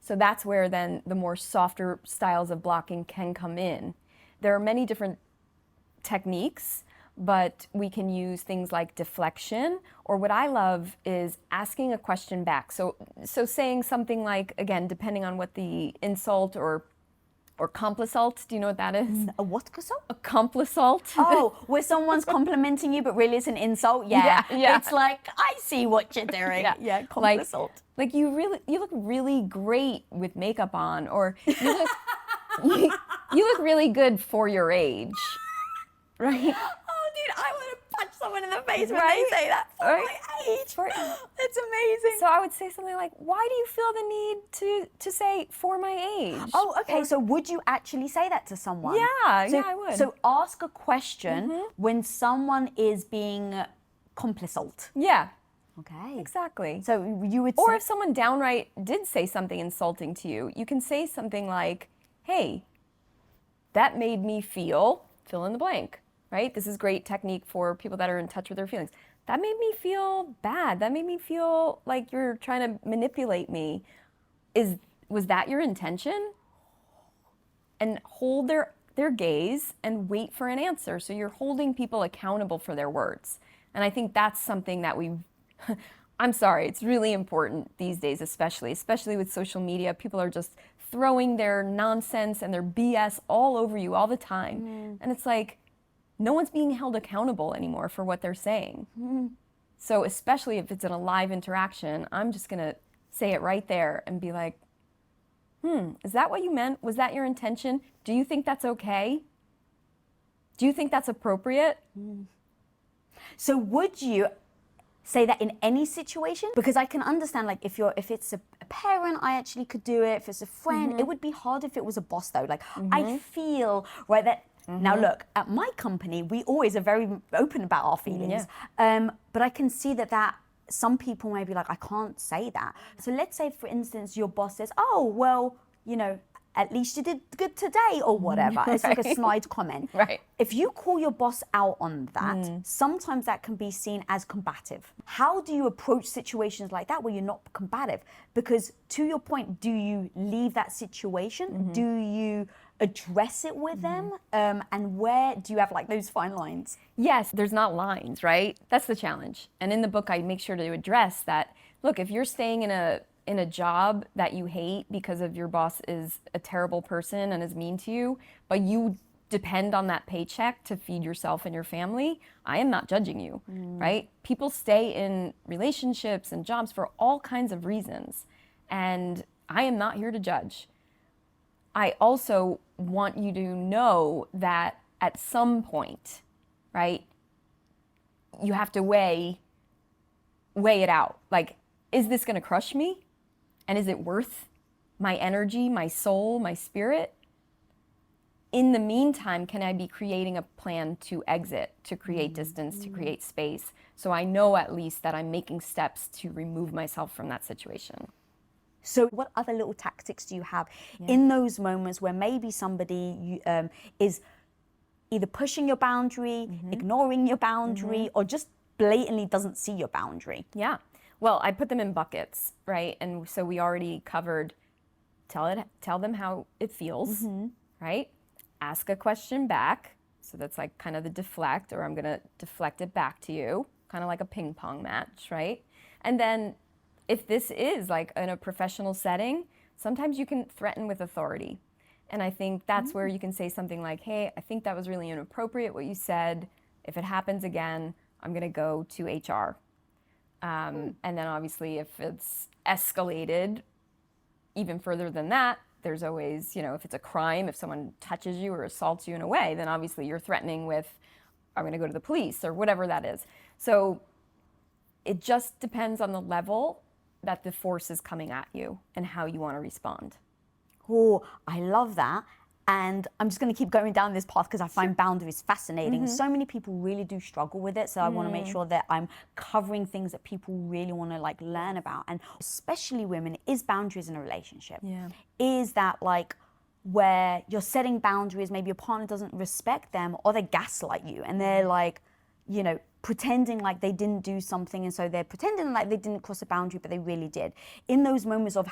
So that's where then the more softer styles of blocking can come in. There are many different techniques, but we can use things like deflection, or what I love is asking a question back. So saying something like, again, depending on what the insult or complisult, do you know what that is? A what assault? A complisult. Oh, where someone's complimenting you, but really it's an insult? Yeah. It's like, I see what you're doing. Yeah, complisult. Like you look really great with makeup on, or you look really good for your age, right? Dude, I want to punch someone in the face when they say that for my age. It's amazing. So I would say something like, why do you feel the need to say for my age? Oh, okay. So would you actually say that to someone? Yeah, I would. So ask a question when someone is being complisalt. Yeah. Okay. Exactly. So you would Or if someone downright did say something insulting to you, you can say something like, hey, that made me feel, fill in the blank. Right? This is great technique for people that are in touch with their feelings. That made me feel bad. That made me feel like you're trying to manipulate me. Was that your intention? And hold their gaze and wait for an answer. So you're holding people accountable for their words. And I think that's something that I'm sorry, it's really important these days, especially with social media. People are just throwing their nonsense and their BS all over you all the time. And it's like, no one's being held accountable anymore for what they're saying. So especially if it's in a live interaction, I'm just gonna say it right there and be like, is that what you meant? Was that your intention? Do you think that's okay? Do you think that's appropriate? So would you say that in any situation? Because I can understand, like, if it's a parent, I actually could do it. If it's a friend, it would be hard if it was a boss though. Like, I feel, right, that now look, at my company, we always are very open about our feelings. But I can see that some people may be like, I can't say that. So let's say, for instance, your boss says, oh, well, at least you did good today or whatever. It's like a snide comment. Right. If you call your boss out on that, sometimes that can be seen as combative. How do you approach situations like that where you're not combative? Because to your point, do you leave that situation? Do you address it with them? And where do you have like those fine lines? Yes, there's not lines, right? That's the challenge. And in the book, I make sure to address that. Look, if you're staying in a job that you hate because of your boss is a terrible person and is mean to you, but you depend on that paycheck to feed yourself and your family, I am not judging you, right? People stay in relationships and jobs for all kinds of reasons, and I am not here to judge. I also want you to know that at some point, right, you have to weigh it out. Like, is this going to crush me? And is it worth my energy, my soul, my spirit? In the meantime, can I be creating a plan to exit, to create distance, to create space, so I know at least that I'm making steps to remove myself from that situation? So what other little tactics do you have in those moments where maybe somebody is either pushing your boundary, ignoring your boundary, or just blatantly doesn't see your boundary? Yeah. Well, I put them in buckets, right? And so we already covered tell them how it feels, right? Ask a question back. So that's like kind of the deflect, or I'm going to deflect it back to you, kind of like a ping pong match, right? And then if this is like in a professional setting, sometimes you can threaten with authority. And I think that's where you can say something like, hey, I think that was really inappropriate what you said. If it happens again, I'm going to go to HR. And then obviously if it's escalated even further than that, there's always, if it's a crime, if someone touches you or assaults you in a way, then obviously you're threatening with, I'm going to go to the police or whatever that is. So it just depends on the level that the force is coming at you and how you want to respond. Oh, I love that. And I'm just going to keep going down this path because I find boundaries fascinating. So many people really do struggle with it. So I want to make sure that I'm covering things that people really want to like learn about. And especially women, is boundaries in a relationship? Yeah. Is that like where you're setting boundaries, maybe your partner doesn't respect them, or they gaslight you and they're like, pretending like they didn't do something, and so they're pretending like they didn't cross a boundary, but they really did. In those moments of,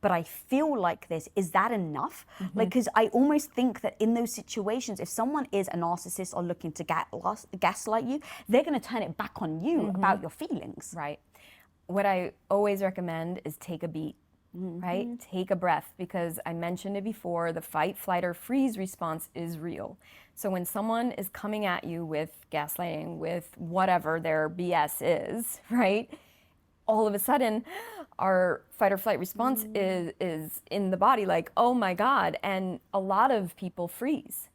but I feel like this, is that enough? Like, because I almost think that in those situations, if someone is a narcissist or looking to gaslight you, they're going to turn it back on you about your feelings. Right. What I always recommend is take a beat, right? Take a breath, because I mentioned it before, the fight, flight, or freeze response is real. So when someone is coming at you with gaslighting, with whatever their BS is, right? All of a sudden, our fight or flight response is in the body like, oh my God. And a lot of people freeze.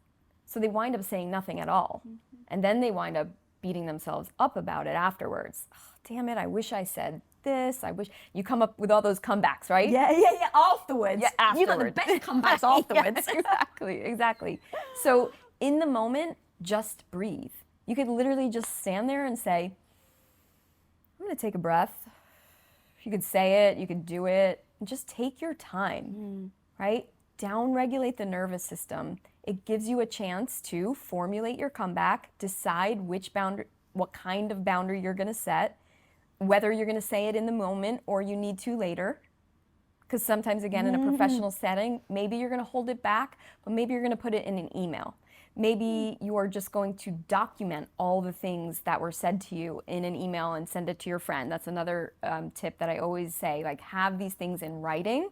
So they wind up saying nothing at all. And then they wind up beating themselves up about it afterwards. Oh, damn it, I wish I said this. I wish. You come up with all those comebacks, right? Yeah, afterwards. Yeah, afterwards. You got the best comebacks afterwards. Exactly. So in the moment, just breathe. You could literally just stand there and say, I'm going to take a breath. You could say it, you could do it, and just take your time, right? Down-regulate the nervous system. It gives you a chance to formulate your comeback, decide what kind of boundary you're going to set, whether you're going to say it in the moment or you need to later. Because sometimes, again, in a professional setting, maybe you're going to hold it back, but maybe you're going to put it in an email. Maybe you are just going to document all the things that were said to you in an email and send it to your friend. That's another tip that I always say, like, have these things in writing,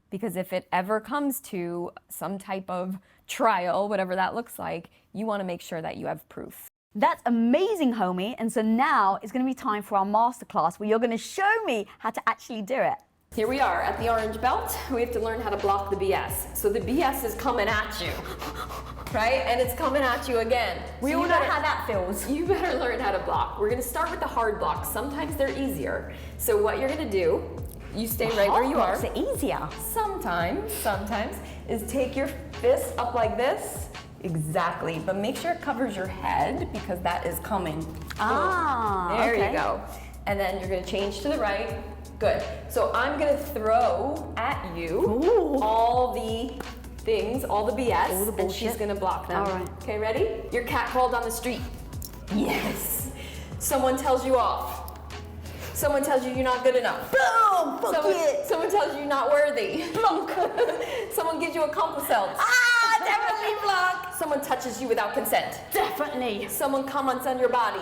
because if it ever comes to some type of trial, whatever that looks like, you want to make sure that you have proof. That's amazing, homie. And so now it's going to be time for our masterclass where you're going to show me how to actually do it. Here we are at the orange belt. We have to learn how to block the BS. So the BS is coming at you, right? And it's coming at you again. We all know how that feels. You better learn how to block. We're gonna start with the hard blocks. Sometimes they're easier. So what you're gonna do, you stay right where you are. Hard blocks are easier. Sometimes, is take your fist up like this. Exactly, but make sure it covers your head because that is coming. There you go. And then you're gonna change to the right. Good. So I'm gonna throw at you all the things, all the BS, all the and she's gonna block them. All right. Okay, ready? You're catcalled on the street. Yes. Someone tells you off. Someone tells you you're not good enough. Boom! Fuck it! Someone tells you you're not worthy. Block! Someone gives you a compliment. Definitely block! Someone touches you without consent. Definitely! Someone comments on your body.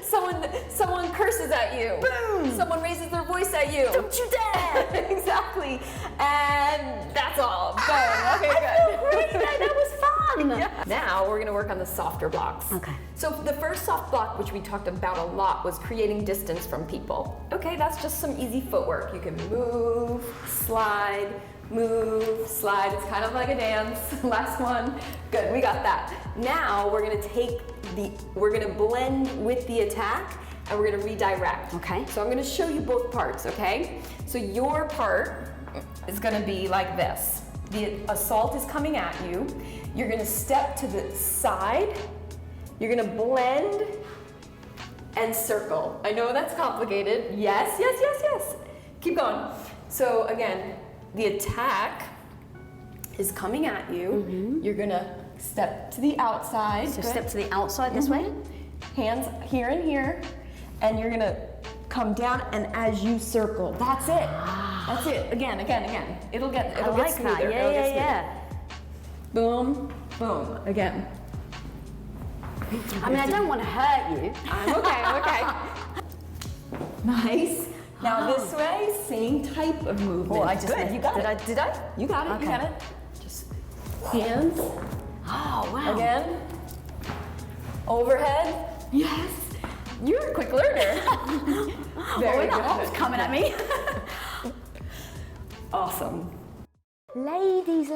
Someone curses at you. Boom! Someone raises their voice at you. Don't you dare! Exactly. And that's all. Boom. Okay, I good. feel great. That was fun. Yeah. Now we're gonna work on the softer blocks. Okay. So the first soft block, which we talked about a lot, was creating distance from people. Okay, that's just some easy footwork. You can move, slide, move, slide. It's kind of like a dance. Last one. Good, we got that. Now we're gonna blend with the attack and we're gonna redirect. Okay. So I'm gonna show you both parts, okay? So your part is gonna be like this. The assault is coming at you. You're gonna step to the side. You're gonna blend and circle. I know that's complicated. Yes, yes, yes, yes. Keep going. So again, the attack is coming at you. You're gonna step to the outside. So step to the outside this way. Hands here and here. And you're gonna come down and as you circle. That's it. That's it. Again. It'll get smoother. Yeah. Boom, boom. Again. I mean, I don't want to hurt you. I'm okay. Nice. Now this way, same type of movement. Oh, I just Good. You got it. Did I? You got it. Okay. You got it. Just hands. Oh, wow. Again. Overhead. Yes. You're a quick learner. Very that was coming at me. Awesome. Ladies,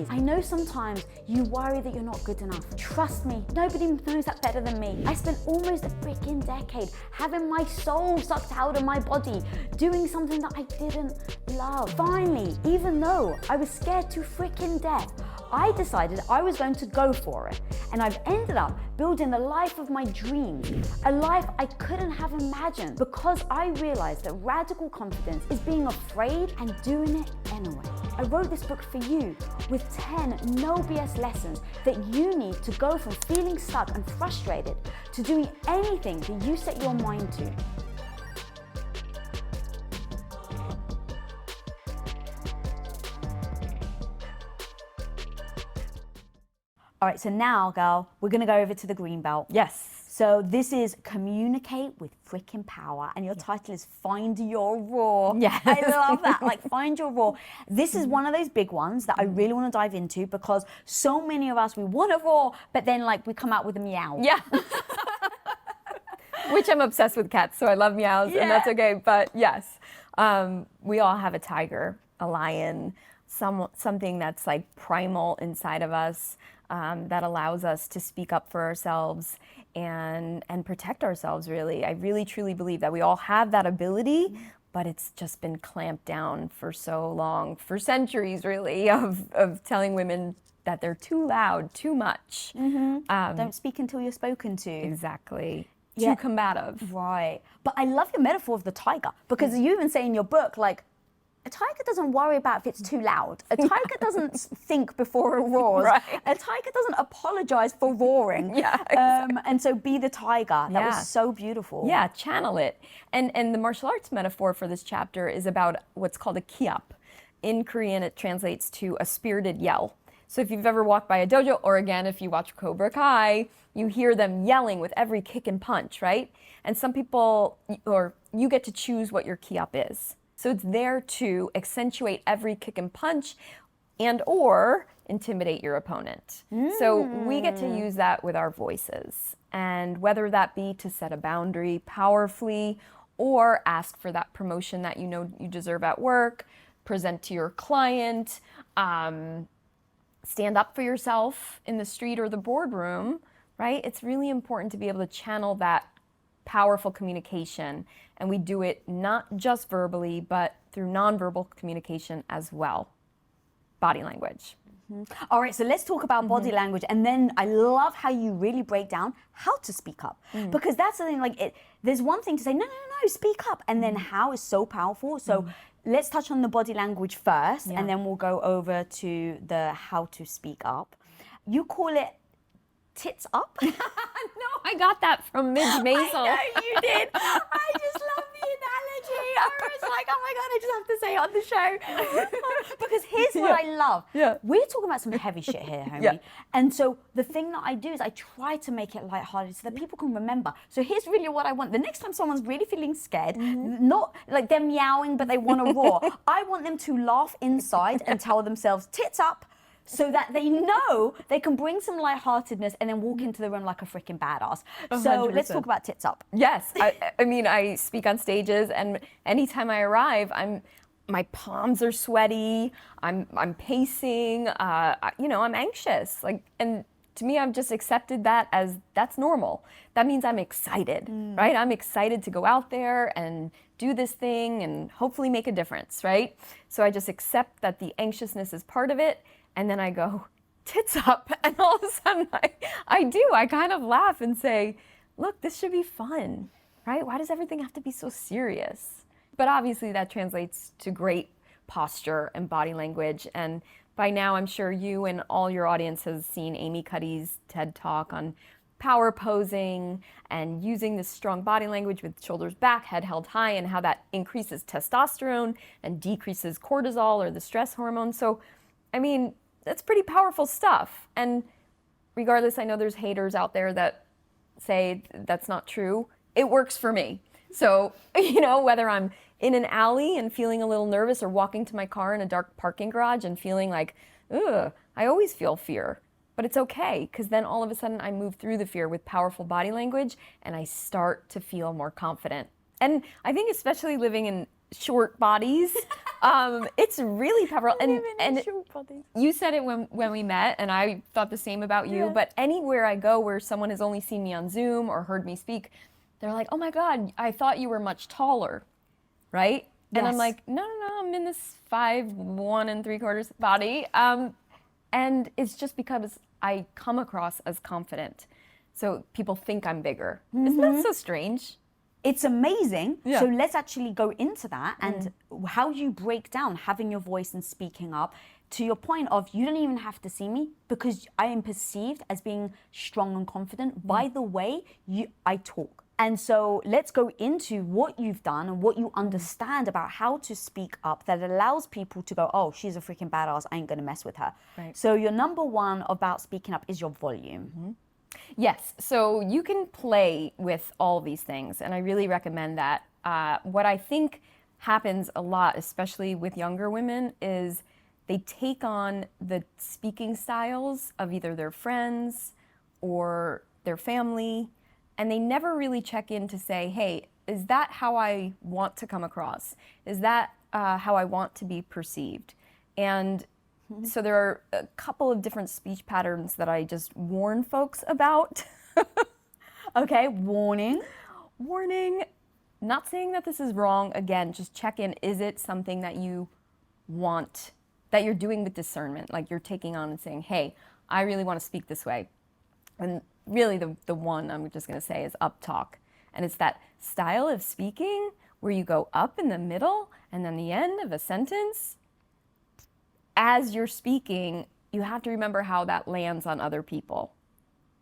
I know sometimes you worry that you're not good enough. Trust me, nobody knows that better than me. I spent almost a freaking decade having my soul sucked out of my body, doing something that I didn't love. Finally, even though I was scared to freaking death, I decided I was going to go for it. And I've ended up building the life of my dreams, a life I couldn't have imagined because I realized that radical confidence is being afraid and doing it anyway. I wrote this book for you with 10 no BS lessons that you need to go from feeling stuck and frustrated to doing anything that you set your mind to. All right, so now, girl, we're gonna go over to the green belt. Yes. So this is Communicate with Freaking Power, and your title is Find Your Roar. Yes. I love that, like Find Your Roar. This is one of those big ones that I really want to dive into because so many of us, we want to roar, but then like we come out with a meow. Yeah. Which I'm obsessed with cats, so I love meows, and that's okay. But yes, we all have a tiger, a lion, something that's like primal inside of us. That allows us to speak up for ourselves and protect ourselves, really. I really, truly believe that we all have that ability, but it's just been clamped down for so long, for centuries, really, of telling women that they're too loud, too much. Don't speak until you're spoken to. Exactly. Yeah. Too combative. Right. But I love your metaphor of the tiger because you even say in your book, like, a tiger doesn't worry about if it's too loud. A tiger doesn't think before it roars. Right. A tiger doesn't apologize for roaring. Yeah, exactly. And so be the tiger. That was so beautiful. Yeah, channel it. And the martial arts metaphor for this chapter is about what's called a kiap. In Korean, it translates to a spirited yell. So if you've ever walked by a dojo, or again, if you watch Cobra Kai, you hear them yelling with every kick and punch, right? And some people, or you get to choose what your kiap is. So it's there to accentuate every kick and punch and or intimidate your opponent. So we get to use that with our voices. And whether that be to set a boundary powerfully or ask for that promotion that you know you deserve at work, present to your client, stand up for yourself in the street or the boardroom, right? It's really important to be able to channel that powerful communication, and we do it not just verbally, but through nonverbal communication as well. Body language. All right, so let's talk about body language, and then I love how you really break down how to speak up, because that's the thing. Like, there's one thing to say, no, speak up, and then how is so powerful. So let's touch on the body language first, and then we'll go over to the how to speak up. You call it tits up? No, I got that from Midge Maisel. I know you did. I just love the analogy. I was like, oh my God, I just have to say it on the show. Because here's what I love. Yeah. We're talking about some heavy shit here, homie. Yeah. And so the thing that I do is I try to make it lighthearted so that people can remember. So here's really what I want. The next time someone's really feeling scared, not like they're meowing, but they want to roar, I want them to laugh inside and tell themselves, tits up, so that they know they can bring some lightheartedness and then walk into the room like a freaking badass. So let's talk about tits up. Yes, I mean, I speak on stages, and anytime I arrive, my palms are sweaty. I'm pacing. I'm anxious. And to me, I've just accepted that as that's normal. That means I'm excited, right? I'm excited to go out there and do this thing and hopefully make a difference, right? So I just accept that the anxiousness is part of it. And then I go, tits up. And all of a sudden I kind of laugh and say, look, this should be fun, right? Why does everything have to be so serious? But obviously that translates to great posture and body language. And by now I'm sure you and all your audience has seen Amy Cuddy's TED Talk on power posing and using this strong body language with shoulders back, head held high, and how that increases testosterone and decreases cortisol or the stress hormone. So, I mean, that's pretty powerful stuff. And regardless, I know there's haters out there that say that's not true. It works for me. So, whether I'm in an alley and feeling a little nervous or walking to my car in a dark parking garage and feeling like, ugh, I always feel fear. But it's okay, because then all of a sudden I move through the fear with powerful body language and I start to feel more confident. And I think especially living in short bodies, it's really powerful. And you said it when we met, and I thought the same about you, but anywhere I go where someone has only seen me on Zoom or heard me speak, they're like, oh my God, I thought you were much taller, right? Yes. And I'm like, no, I'm in this 5'1 3/4" body. And it's just because I come across as confident. So people think I'm bigger. Isn't that so strange? It's amazing. Yeah. So let's actually go into that and how you break down having your voice and speaking up to your point of you don't even have to see me because I am perceived as being strong and confident by the way I talk. And so let's go into what you've done and what you understand about how to speak up that allows people to go, oh, she's a freaking badass, I ain't gonna mess with her. Right. So your number one about speaking up is your volume. Yes, so you can play with all these things, and I really recommend that. What I think happens a lot, especially with younger women, is they take on the speaking styles of either their friends or their family, and they never really check in to say, hey, is that how I want to come across? Is that how I want to be perceived? And so there are a couple of different speech patterns that I just warn folks about. Okay, warning. Warning, not saying that this is wrong. Again, just check in. Is it something that you want, that you're doing with discernment? Like you're taking on and saying, hey, I really want to speak this way. And really the one I'm just going to say is up talk. And it's that style of speaking where you go up in the middle and then the end of a sentence. As you're speaking, you have to remember how that lands on other people.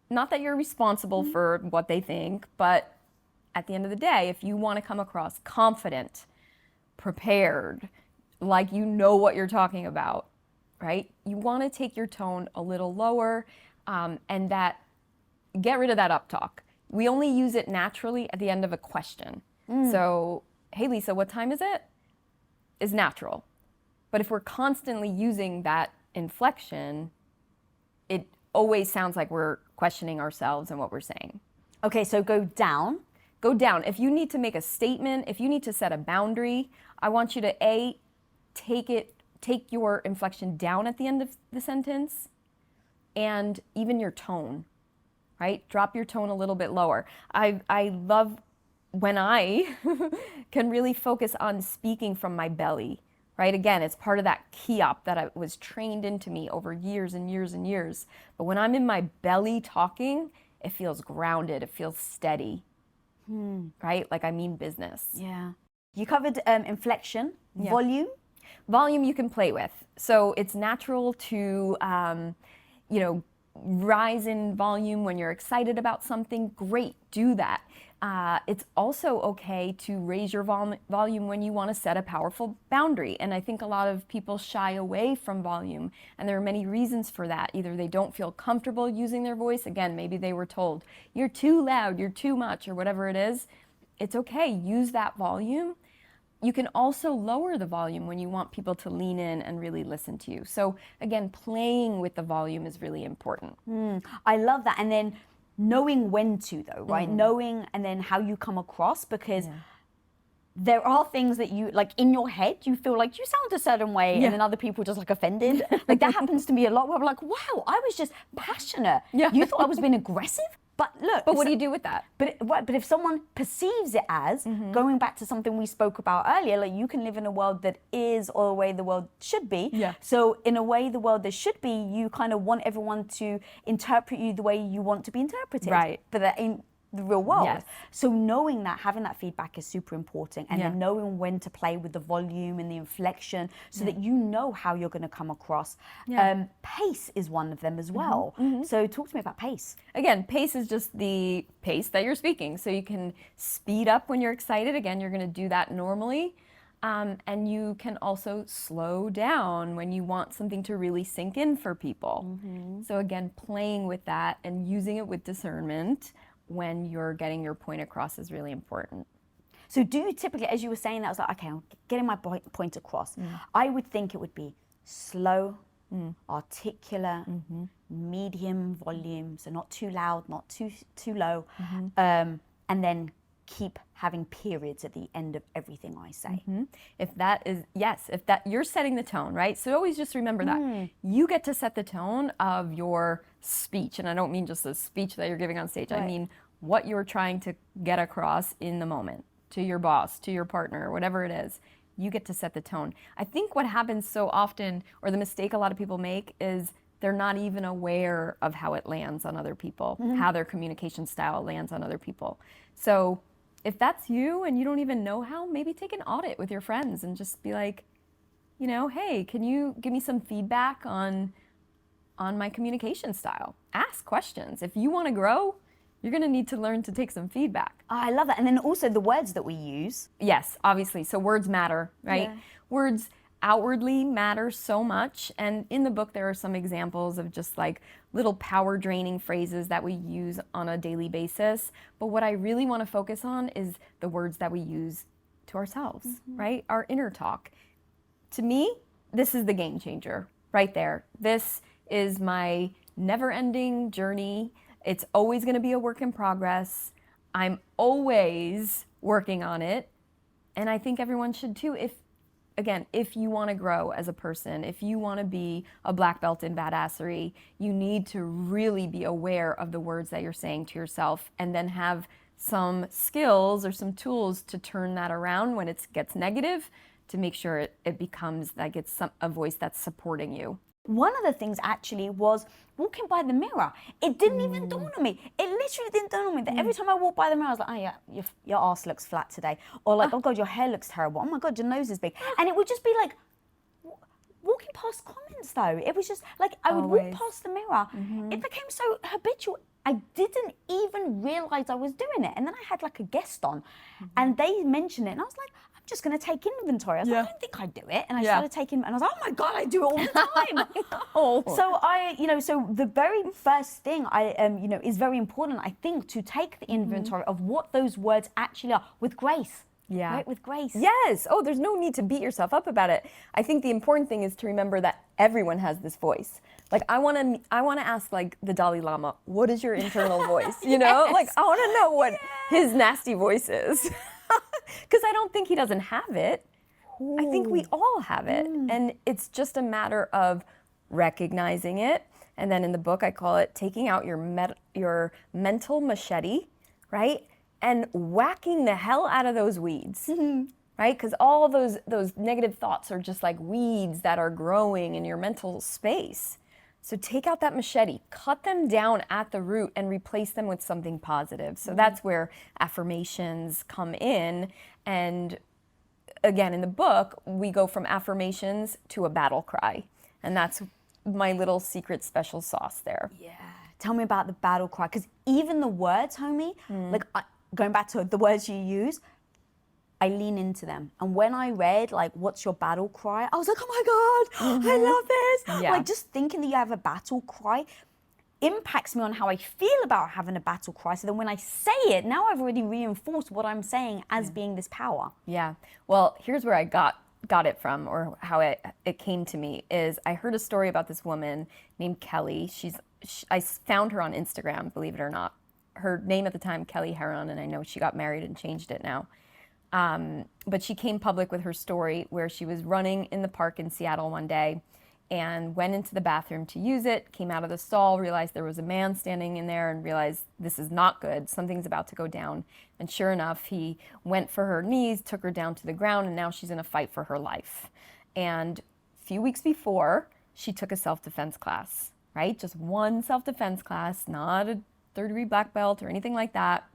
Not that you're responsible for what they think, but at the end of the day, if you want to come across confident, prepared, like you know what you're talking about, right? You want to take your tone a little lower and get rid of that up talk. We only use it naturally at the end of a question. So, hey Lisa, what time is it? Is natural. But if we're constantly using that inflection, it always sounds like we're questioning ourselves and what we're saying. Okay, so go down. Go down. If you need to make a statement, if you need to set a boundary, I want you to take your inflection down at the end of the sentence and even your tone, right? Drop your tone a little bit lower. I love when I can really focus on speaking from my belly. Right? Again, it's part of that key-up that was trained into me over years and years and years. But when I'm in my belly talking, it feels grounded, it feels steady, right? Like I mean business. Yeah. You covered inflection, volume. Volume you can play with. So it's natural to, rise in volume when you're excited about something, great, do that. It's also okay to raise your volume when you want to set a powerful boundary. And I think a lot of people shy away from volume, and there are many reasons for that. Either they don't feel comfortable using their voice. Again, maybe they were told, you're too loud, you're too much, or whatever it is. It's okay, use that volume. You can also lower the volume when you want people to lean in and really listen to you. So again, playing with the volume is really important. I love that. And then knowing when to, though, right? Knowing and then how you come across, because there are things that you, like in your head, you feel like you sound a certain way, and then other people just like offended. Like that happens to me a lot, where I'm like, wow, I was just passionate. You thought I was being aggressive? But look. But what do you do with that? But if someone perceives it as, going back to something we spoke about earlier, like you can live in a world that is or the way the world should be. So in a way, the world that should be, you kind of want everyone to interpret you the way you want to be interpreted. Right. But that ain't the real world. So knowing that, having that feedback is super important, and then knowing when to play with the volume and the inflection, so that you know how you're going to come across. Pace is one of them as well. So talk to me about pace. Again, pace is just the pace that you're speaking. So you can speed up when you're excited. Again, you're going to do that normally. And you can also slow down when you want something to really sink in for people. So again, playing with that and using it with discernment when you're getting your point across is really important. So do you typically, as you were saying that, I was like, okay, I'm getting my point across. I would think it would be slow, articulate, medium volume, so not too loud, not too low, and then keep having periods at the end of everything I say. If that is, if that, you're setting the tone, right? So always just remember that. You get to set the tone of your speech, and I don't mean just the speech that you're giving on stage. I mean what you're trying to get across in the moment to your boss, to your partner, whatever it is. You get to set the tone. I think what happens so often, or the mistake a lot of people make, is they're not even aware of how it lands on other people, how their communication style lands on other people. So if that's you and you don't even know how, maybe take an audit with your friends and just be like, you know, hey, can you give me some feedback on my communication style? Ask questions. If you want to grow, you're going to need to learn to take some feedback. Oh, I love that. And then also the words that we use. Yes, obviously. So words matter, right? Words outwardly matter so much. And in the book, there are some examples of just like little power draining phrases that we use on a daily basis. But what I really want to focus on is the words that we use to ourselves, right? Our inner talk. To me, this is the game changer right there. This is my never-ending journey. It's always going to be a work in progress. I'm always working on it. And I think everyone should too. If you want to grow as a person, if you want to be a black belt in badassery, you need to really be aware of the words that you're saying to yourself, and then have some skills or some tools to turn that around when it gets negative, to make sure it becomes like it's a voice that's supporting you. One of the things actually was walking by the mirror. It didn't even dawn on me. It literally didn't dawn on me that every time I walk by the mirror, I was like, oh yeah, your arse looks flat today. Or like, oh God, your hair looks terrible. Oh my God, your nose is big. And it would just be like, walking past comments though. It was just like, I would walk past the mirror. It became so habitual. I didn't even realize I was doing it. And then I had like a guest on and they mentioned it and I was like, I'm just going to take inventory. I was like, I don't think I do it. And I started taking, and I was like, oh my God, I do it all the time. So the very first thing is very important, I think, to take the inventory of what those words actually are with grace. Right, with grace. Yes. Oh, there's no need to beat yourself up about it. I think the important thing is to remember that everyone has this voice. Like I want to ask like the Dalai Lama, what is your internal voice? You know, like I want to know what his nasty voice is, because I don't think he doesn't have it. I think we all have it, and it's just a matter of recognizing it. And then in the book, I call it taking out your mental machete, right? And whacking the hell out of those weeds, right? Because all those negative thoughts are just like weeds that are growing in your mental space. So take out that machete, cut them down at the root, and replace them with something positive. So that's where affirmations come in. And again, in the book, we go from affirmations to a battle cry. And that's my little secret special sauce there. Yeah. Tell me about the battle cry, because even the words, homie, like going back to the words you use, I lean into them. And when I read, like, what's your battle cry? I was like, oh my God, I love this. Yeah. Like, just thinking that you have a battle cry impacts me on how I feel about having a battle cry. So then when I say it, now I've already reinforced what I'm saying as being this power. Yeah. Well, here's where I got it from, or how it came to me, is I heard a story about this woman named Kelly. I found her on Instagram, believe it or not. Her name at the time, Kelly Heron, and I know she got married and changed it now. But she came public with her story where she was running in the park in Seattle one day and went into the bathroom to use it, came out of the stall, realized there was a man standing in there, and realized this is not good, something's about to go down. And sure enough, he went for her knees, took her down to the ground, and now she's in a fight for her life. And a few weeks before, she took a self-defense class, right? Just one self-defense class, not a third-degree black belt or anything like that.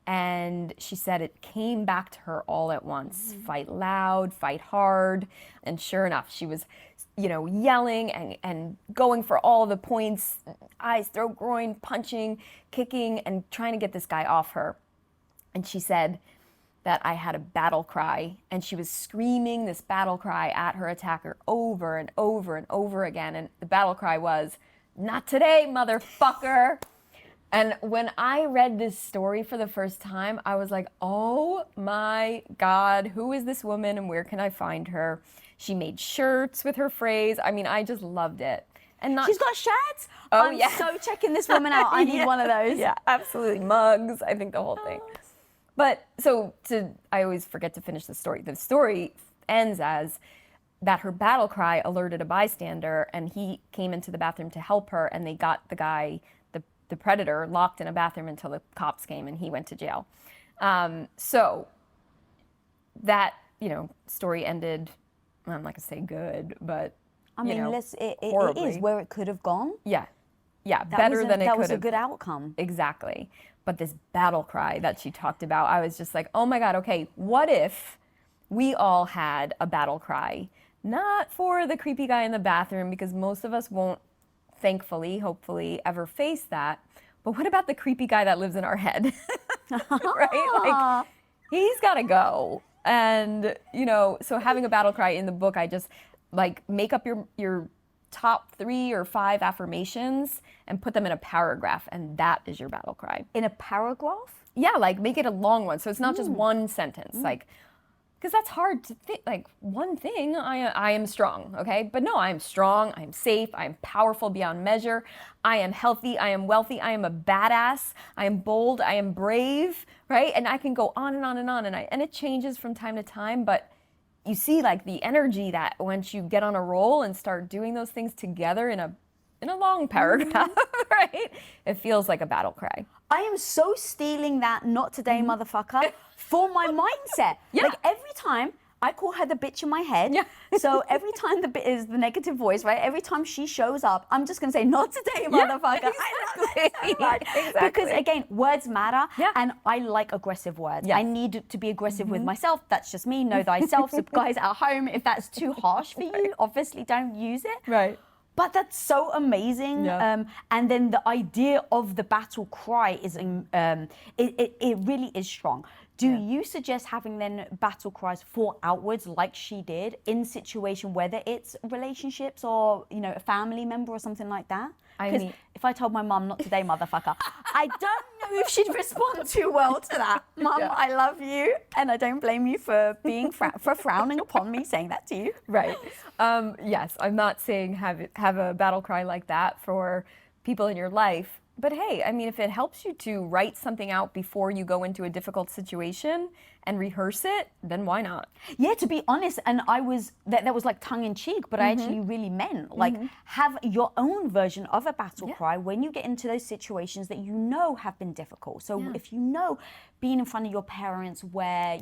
And she said it came back to her all at once. Fight loud, fight hard. And sure enough, she was, yelling and going for all the points, eyes, throat, groin, punching, kicking, and trying to get this guy off her. And she said that I had a battle cry, and she was screaming this battle cry at her attacker over and over and over again. And the battle cry was, "Not today, motherfucker." And when I read this story for the first time, I was like, oh my God, who is this woman and where can I find her? She made shirts with her phrase. I mean, I just loved it. And She's got shirts? Oh, I'm yeah. so checking this woman out. I need one of those. Yeah, absolutely. Mugs, I think the whole thing. But I always forget to finish the story. The story ends as that her battle cry alerted a bystander, and he came into the bathroom to help her, and they got the guy, the predator, locked in a bathroom until the cops came and he went to jail. So that, story ended, I'm not gonna say good, but I mean, it is where it could have gone. Yeah, better than it could have. That was a good outcome. Exactly. But this battle cry that she talked about, I was just like, oh my God, okay, what if we all had a battle cry? Not for the creepy guy in the bathroom, because most of us won't, thankfully, hopefully, ever face that. But what about the creepy guy that lives in our head? Right? Like, he's got to go. And, so having a battle cry in the book, I just make up your top 3 or 5 affirmations and put them in a paragraph, and that is your battle cry. In a paragraph? Yeah, make it a long one. So it's not just one sentence. Because that's hard to think, one thing, I am strong, okay? But no, I am strong, I am safe, I am powerful beyond measure, I am healthy, I am wealthy, I am a badass, I am bold, I am brave, right? And I can go on and on and on, and it changes from time to time, but you see the energy that once you get on a roll and start doing those things together in a long paragraph, right? It feels like a battle cry. I am so stealing that "not today, motherfucker" for my mindset. Yeah. Every time I call her the bitch in my head. Yeah. So every time the bit is the negative voice, right? Every time she shows up, I'm just gonna say "not today, motherfucker." Exactly. I love that so much. Exactly. Because again, words matter, Yeah. and I like aggressive words. Yes. I need to be aggressive with myself. That's just me. Know thyself. So guys at home, if that's too harsh for you, obviously don't use it. Right. But that's so amazing. Yeah. And then the idea of the battle cry is, it really is strong. Do you suggest having then battle cries for outwards like she did in situation, whether it's relationships or, a family member or something like that? Because if I told my mum "not today, motherfucker," I don't know if she'd respond too well to that. Mum, Yeah. I love you, and I don't blame you for being for frowning upon me saying that to you. Right. Yes, I'm not saying have a battle cry like that for people in your life. But hey, if it helps you to write something out before you go into a difficult situation and rehearse it, then why not? Yeah, to be honest, and I was that was tongue in cheek, but I actually really meant have your own version of a battle cry when you get into those situations that have been difficult. So if being in front of your parents where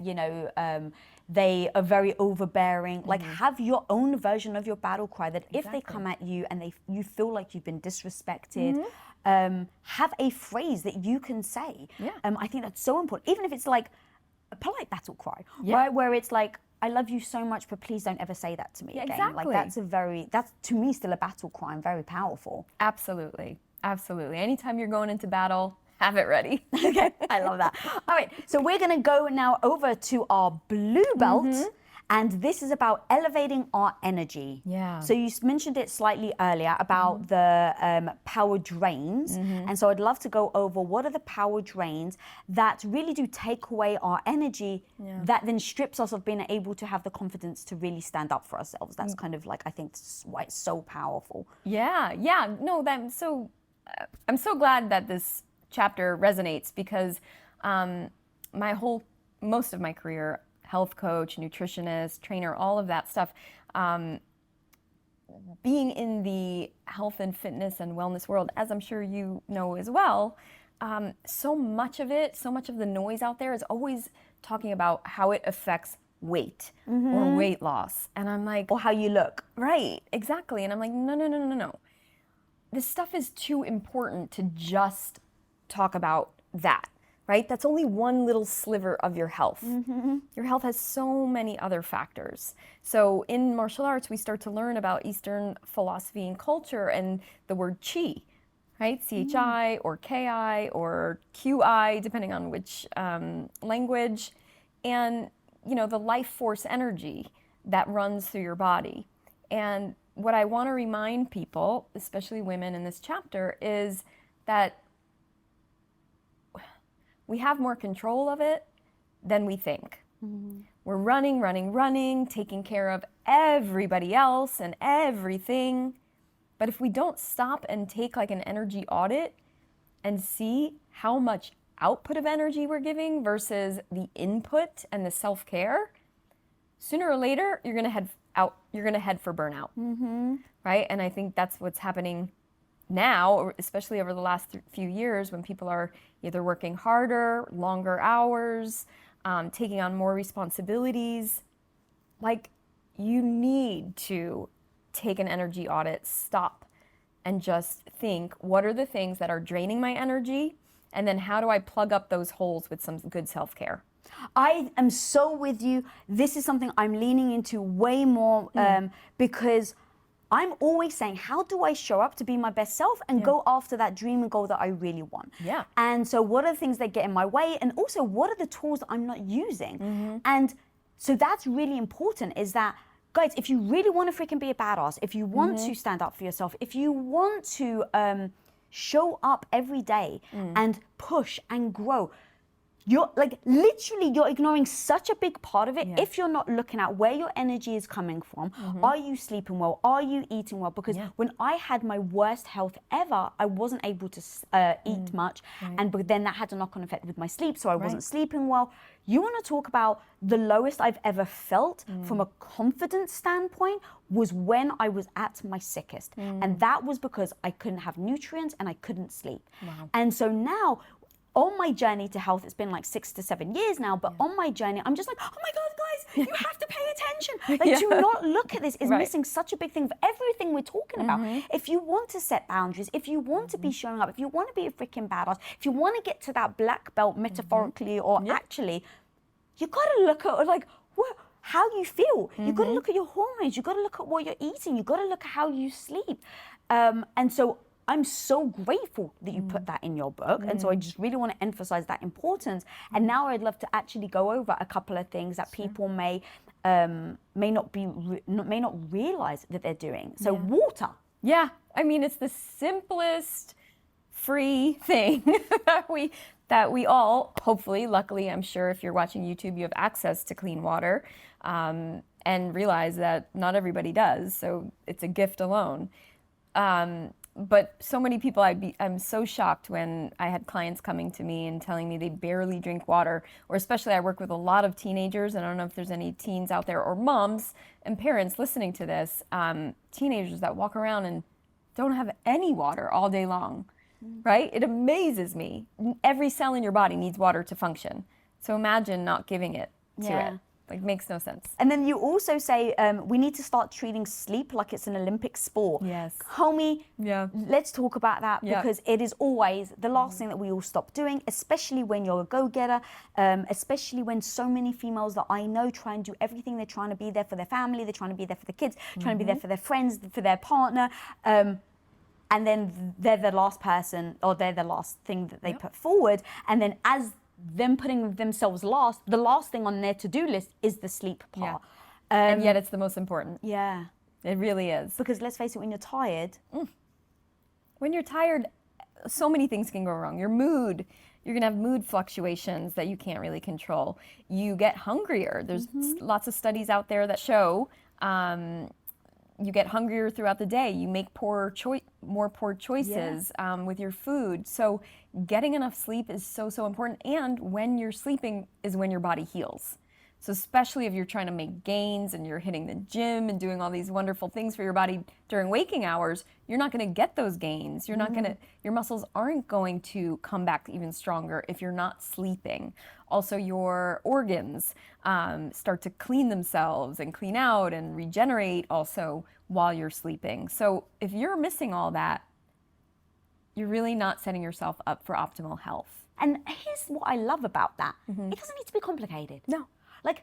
they are very overbearing, have your own version of your battle cry that if they come at you and you feel like you've been disrespected, have a phrase that you can say. Yeah. I think that's so important, even if it's a polite battle cry, right? Where it's I I love you so much, but please don't ever say that to me again. Exactly. Like that's to me still a battle cry, and very powerful. Absolutely. Absolutely. Anytime you're going into battle, have it ready. Okay, I love that. All right, so we're gonna go now over to our blue belt. And this is about elevating our energy. Yeah. So you mentioned it slightly earlier about the power drains. And so I'd love to go over what are the power drains that really do take away our energy that then strips us of being able to have the confidence to really stand up for ourselves. That's kind of like, I think, why it's so powerful. Yeah. No, I'm so glad that this chapter resonates because most of my career, health coach, nutritionist, trainer, all of that stuff, being in the health and fitness and wellness world, as I'm sure you know as well, so much of the noise out there is always talking about how it affects weight or weight loss. And I'm like, Or how you look. right, exactly. And I'm like, no. This stuff is too important to just talk about that. Right? That's only one little sliver of your health. Your health has so many other factors. So in martial arts, we start to learn about Eastern philosophy and culture and the word chi, right? CHI or KI or QI, depending on which language. And, the life force energy that runs through your body. And what I want to remind people, especially women in this chapter, is that we have more control of it than we think. We're running, taking care of everybody else and everything. But if we don't stop and take like an energy audit and see how much output of energy we're giving versus the input and the self-care, sooner or later you're gonna head for burnout. Right? And I think that's what's happening now, especially over the last few years, when people are either working harder, longer hours, taking on more responsibilities. Like, you need to take an energy audit, stop, and just think, what are the things that are draining my energy? And then how do I plug up those holes with some good self-care? I am so with you. This is something I'm leaning into way more because I'm always saying, how do I show up to be my best self and go after that dream and goal that I really want? Yeah. And so what are the things that get in my way? And also, what are the tools that I'm not using? And so that's really important, is that, guys, if you really want to freaking be a badass, if you want to stand up for yourself, if you want to show up every day and push and grow, you're like, literally, you're ignoring such a big part of it if you're not looking at where your energy is coming from. Are you sleeping well? Are you eating well? Because when I had my worst health ever, I wasn't able to eat much. But then that had a knock-on effect with my sleep, so I wasn't sleeping well. You want to talk about the lowest I've ever felt from a confidence standpoint was when I was at my sickest. And that was because I couldn't have nutrients and I couldn't sleep. And so now, on my journey to health, it's been like 6 to 7 years now, but on my journey, I'm just like, oh my God, guys, you have to pay attention. Like, do not look at this. It's missing such a big thing of everything we're talking about. If you want to set boundaries, if you want to be showing up, if you want to be a freaking badass, if you want to get to that black belt metaphorically or actually, you got to look at like, how you feel. You got to look at your hormones. You got to look at what you're eating. You got to look at how you sleep. And so I'm so grateful that you put that in your book. And so I just really want to emphasize that importance. And now I'd love to actually go over a couple of things that people may not realize that they're doing. So water. Yeah, I mean, it's the simplest free thing that we all, hopefully, luckily, I'm sure if you're watching YouTube, you have access to clean water, and realize that not everybody does. So it's a gift alone. But so many people, I'm so shocked when I had clients coming to me and telling me they barely drink water, or especially I work with a lot of teenagers, and I don't know if there's any teens out there or moms and parents listening to this, teenagers that walk around and don't have any water all day long, right? It amazes me. Every cell in your body needs water to function. So imagine not giving it to it. Like, makes no sense. And then you also say we need to start treating sleep like it's an Olympic sport. Yes. Homie, Yeah. let's talk about that because it is always the last thing that we all stop doing, especially when you're a go-getter, especially when so many females that I know try and do everything. They're trying to be there for their family, they're trying to be there for the kids, trying to be there for their friends, for their partner. And then they're the last person, or they're the last thing that they put forward. And then as them putting themselves last, the last thing on their to-do list is the sleep part. And yet it's the most important. Yeah. It really is. Because let's face it, when you're tired... When you're tired, so many things can go wrong. Your mood, you're going to have mood fluctuations that you can't really control. You get hungrier. There's lots of studies out there that show you get hungrier throughout the day. You make more poor choices with your food. So getting enough sleep is so, so important. And when you're sleeping is when your body heals. So especially if you're trying to make gains and you're hitting the gym and doing all these wonderful things for your body during waking hours, you're not going to get those gains. You're not going to, your muscles aren't going to come back even stronger if you're not sleeping. Also, your organs start to clean themselves and clean out and regenerate also while you're sleeping. So if you're missing all that, you're really not setting yourself up for optimal health. And here's what I love about that. It doesn't need to be complicated. No. Like,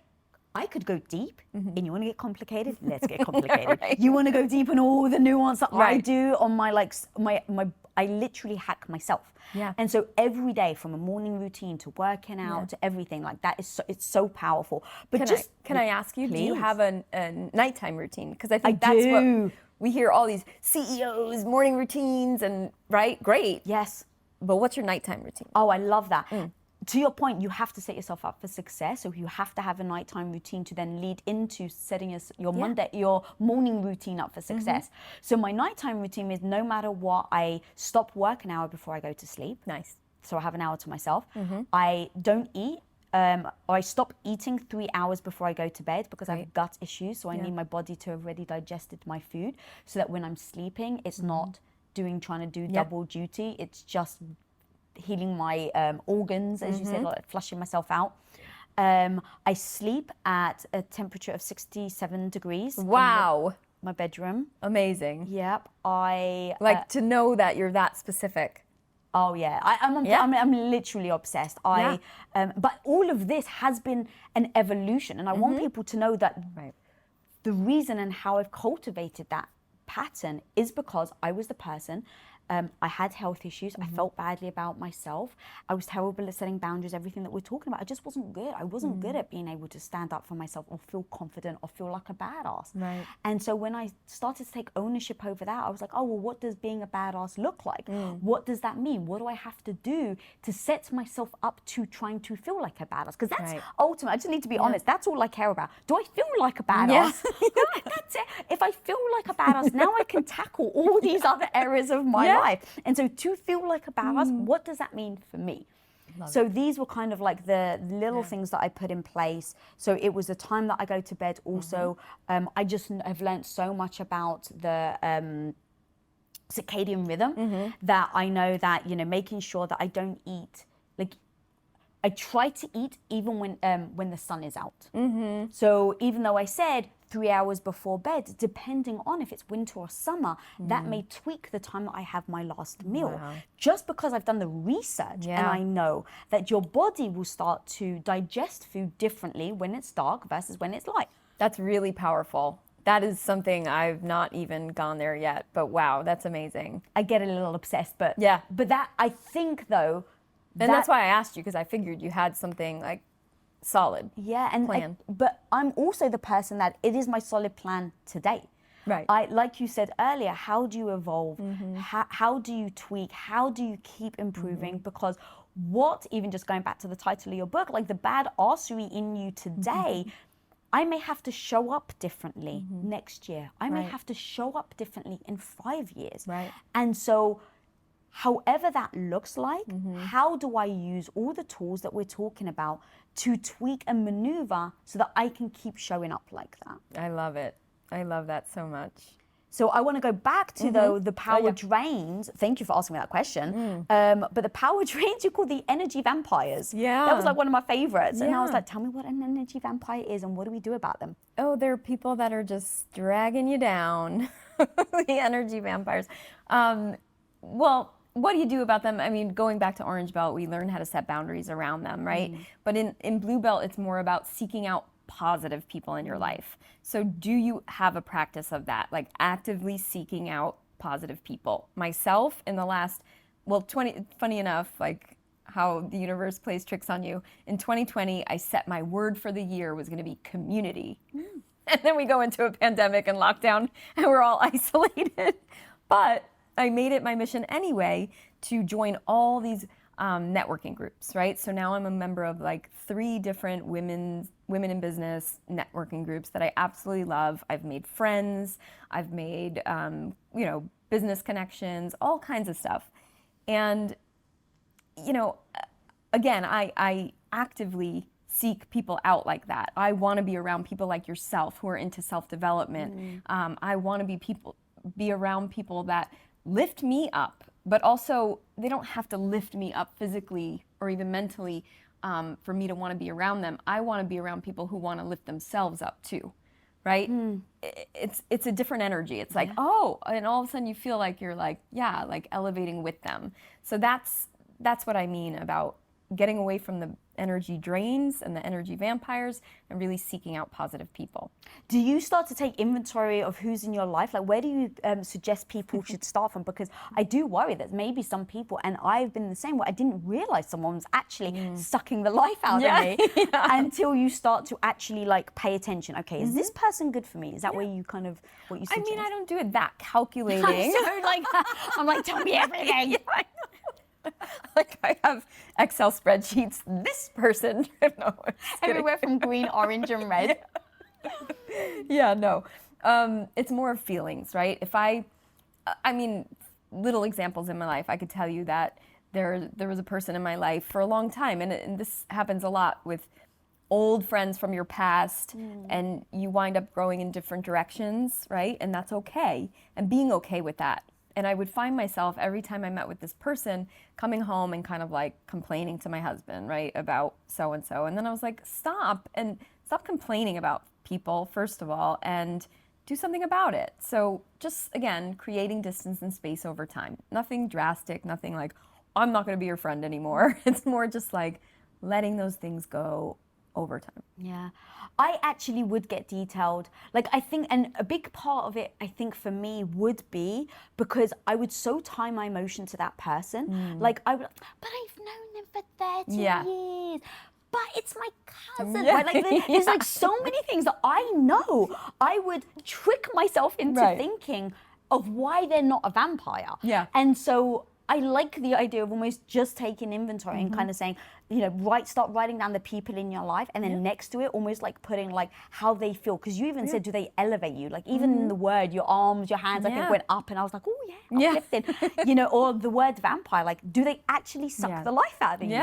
I could go deep, and you want to get complicated? Let's get complicated. You want to go deep in all the nuance that I do on my, like, I literally hack myself. Yeah. And so every day, from a morning routine to working out to everything, like that is so, it's so powerful. But Can I ask you, do you have a nighttime routine? Because I think I that's do. what we hear all these CEOs, morning routines, and great. Yes. But what's your nighttime routine? Oh, I love that. To your point, you have to set yourself up for success. So you have to have a nighttime routine to then lead into setting your morning routine up for success. So my nighttime routine is no matter what, I stop work an hour before I go to sleep. Nice. So I have an hour to myself. I don't eat. Or I stop eating 3 hours before I go to bed because I have gut issues. So I need my body to have already digested my food so that when I'm sleeping, it's not trying to do double duty. It's just healing my organs, as you said, like flushing myself out. I sleep at a temperature of 67 degrees. Wow. In my bedroom. Amazing. Yep. I like to know that you're that specific. Oh yeah, I'm literally obsessed. But all of this has been an evolution, and I want people to know that the reason and how I've cultivated that pattern is because I was the person. I had health issues. I felt badly about myself. I was terrible at setting boundaries, everything that we're talking about. I just wasn't good. I wasn't good at being able to stand up for myself or feel confident or feel like a badass. Right. And so when I started to take ownership over that, I was like, oh, well, what does being a badass look like? What does that mean? What do I have to do to set myself up to trying to feel like a badass? Because that's ultimate. I just need to be honest. That's all I care about. Do I feel like a badass? That's it. If I feel like a badass, now I can tackle all these other areas of my life. And so to feel like a badass, what does that mean for me? So these were kind of like the little things that I put in place. So it was the time that I go to bed also. I just have learned so much about the circadian rhythm that I know that, you know, making sure that I don't eat, like I try to eat even when the sun is out. So even though I said 3 hours before bed, depending on if it's winter or summer, that may tweak the time that I have my last meal. Just because I've done the research and I know that your body will start to digest food differently when it's dark versus when it's light. That's really powerful. That is something I've not even gone there yet, but wow, that's amazing. I get a little obsessed, but that, I think though, and that's why I asked you, because I figured you had something like solid. Yeah, and but I'm also the person that it is my solid plan today. Right. Like you said earlier, how do you evolve? How do you tweak? How do you keep improving? Because even just going back to the title of your book, like the badassery in you today, I may have to show up differently next year. I may have to show up differently in 5 years. Right. And so however that looks like, how do I use all the tools that we're talking about to tweak and maneuver so that I can keep showing up like that? I love it. I love that so much. So I want to go back to though the power drains. Thank you for asking me that question. But the power drains you call the energy vampires. Yeah. That was like one of my favorites. And I was Yeah. like, tell me what an energy vampire is and what do we do about them? Oh, they're people that are just dragging you down. The energy vampires. Well, what do you do about them? I mean, going back to Orange Belt, we learn how to set boundaries around them, right? But in Blue Belt, it's more about seeking out positive people in your life. So do you have a practice of that, like actively seeking out positive people? Myself, in the last, funny enough, like how the universe plays tricks on you. In 2020, I set my word for the year was going to be community. And then we go into a pandemic and lockdown and we're all isolated. But I made it my mission anyway to join all these networking groups, right? So now I'm a member of like 3 different women in business networking groups that I absolutely love. I've made friends, I've made, business connections, all kinds of stuff. And, again, I actively seek people out like that. I want to be around people like yourself who are into self-development. I want to be around people that lift me up, but also they don't have to lift me up physically or even mentally for me to want to be around them. I want to be around people who want to lift themselves up too, right? It's a different energy. It's like, oh, and all of a sudden you feel like you're like, yeah, like elevating with them. So that's what I mean about getting away from the energy drains and the energy vampires and really seeking out positive people. Do you start to take inventory of who's in your life? Like, where do you suggest people should start from? Because I do worry that maybe some people, and I've been the same way, I didn't realize someone was actually sucking the life out of me until you start to actually like pay attention. Okay, is this person good for me? Is that where you kind of, what you suggest? I mean, I don't do it that calculating. I'm like, tell me everything. Like I have Excel spreadsheets. This person, no, Everywhere from green, orange, and red. Yeah, no. It's more of feelings, right? I mean, little examples in my life. I could tell you that there was a person in my life for a long time, and this happens a lot with old friends from your past, and you wind up growing in different directions, right? And that's okay, and being okay with that. And I would find myself every time I met with this person coming home and kind of like complaining to my husband, right, about so-and-so. And then I was like, stop complaining about people, first of all, and do something about it. So just, again, creating distance and space over time. Nothing drastic, nothing like, I'm not going to be your friend anymore. It's more just like letting those things go over time. Yeah. I actually would get detailed. Like, I think, and a big part of it, I think for me would be because I would so tie my emotion to that person. Like, I would, but I've known them for 30 years. But it's my cousin, right? Like, there's like so many things that I know. I would trick myself into thinking of why they're not a vampire. Yeah. And so I like the idea of almost just taking inventory and kind of saying, start writing down the people in your life, and then next to it, almost like putting like how they feel. Because you even said, do they elevate you? Like even in the word, your arms, your hands, I think went up, and I was like, oh yeah, uplifting. Or the word vampire, like do they actually suck the life out of you?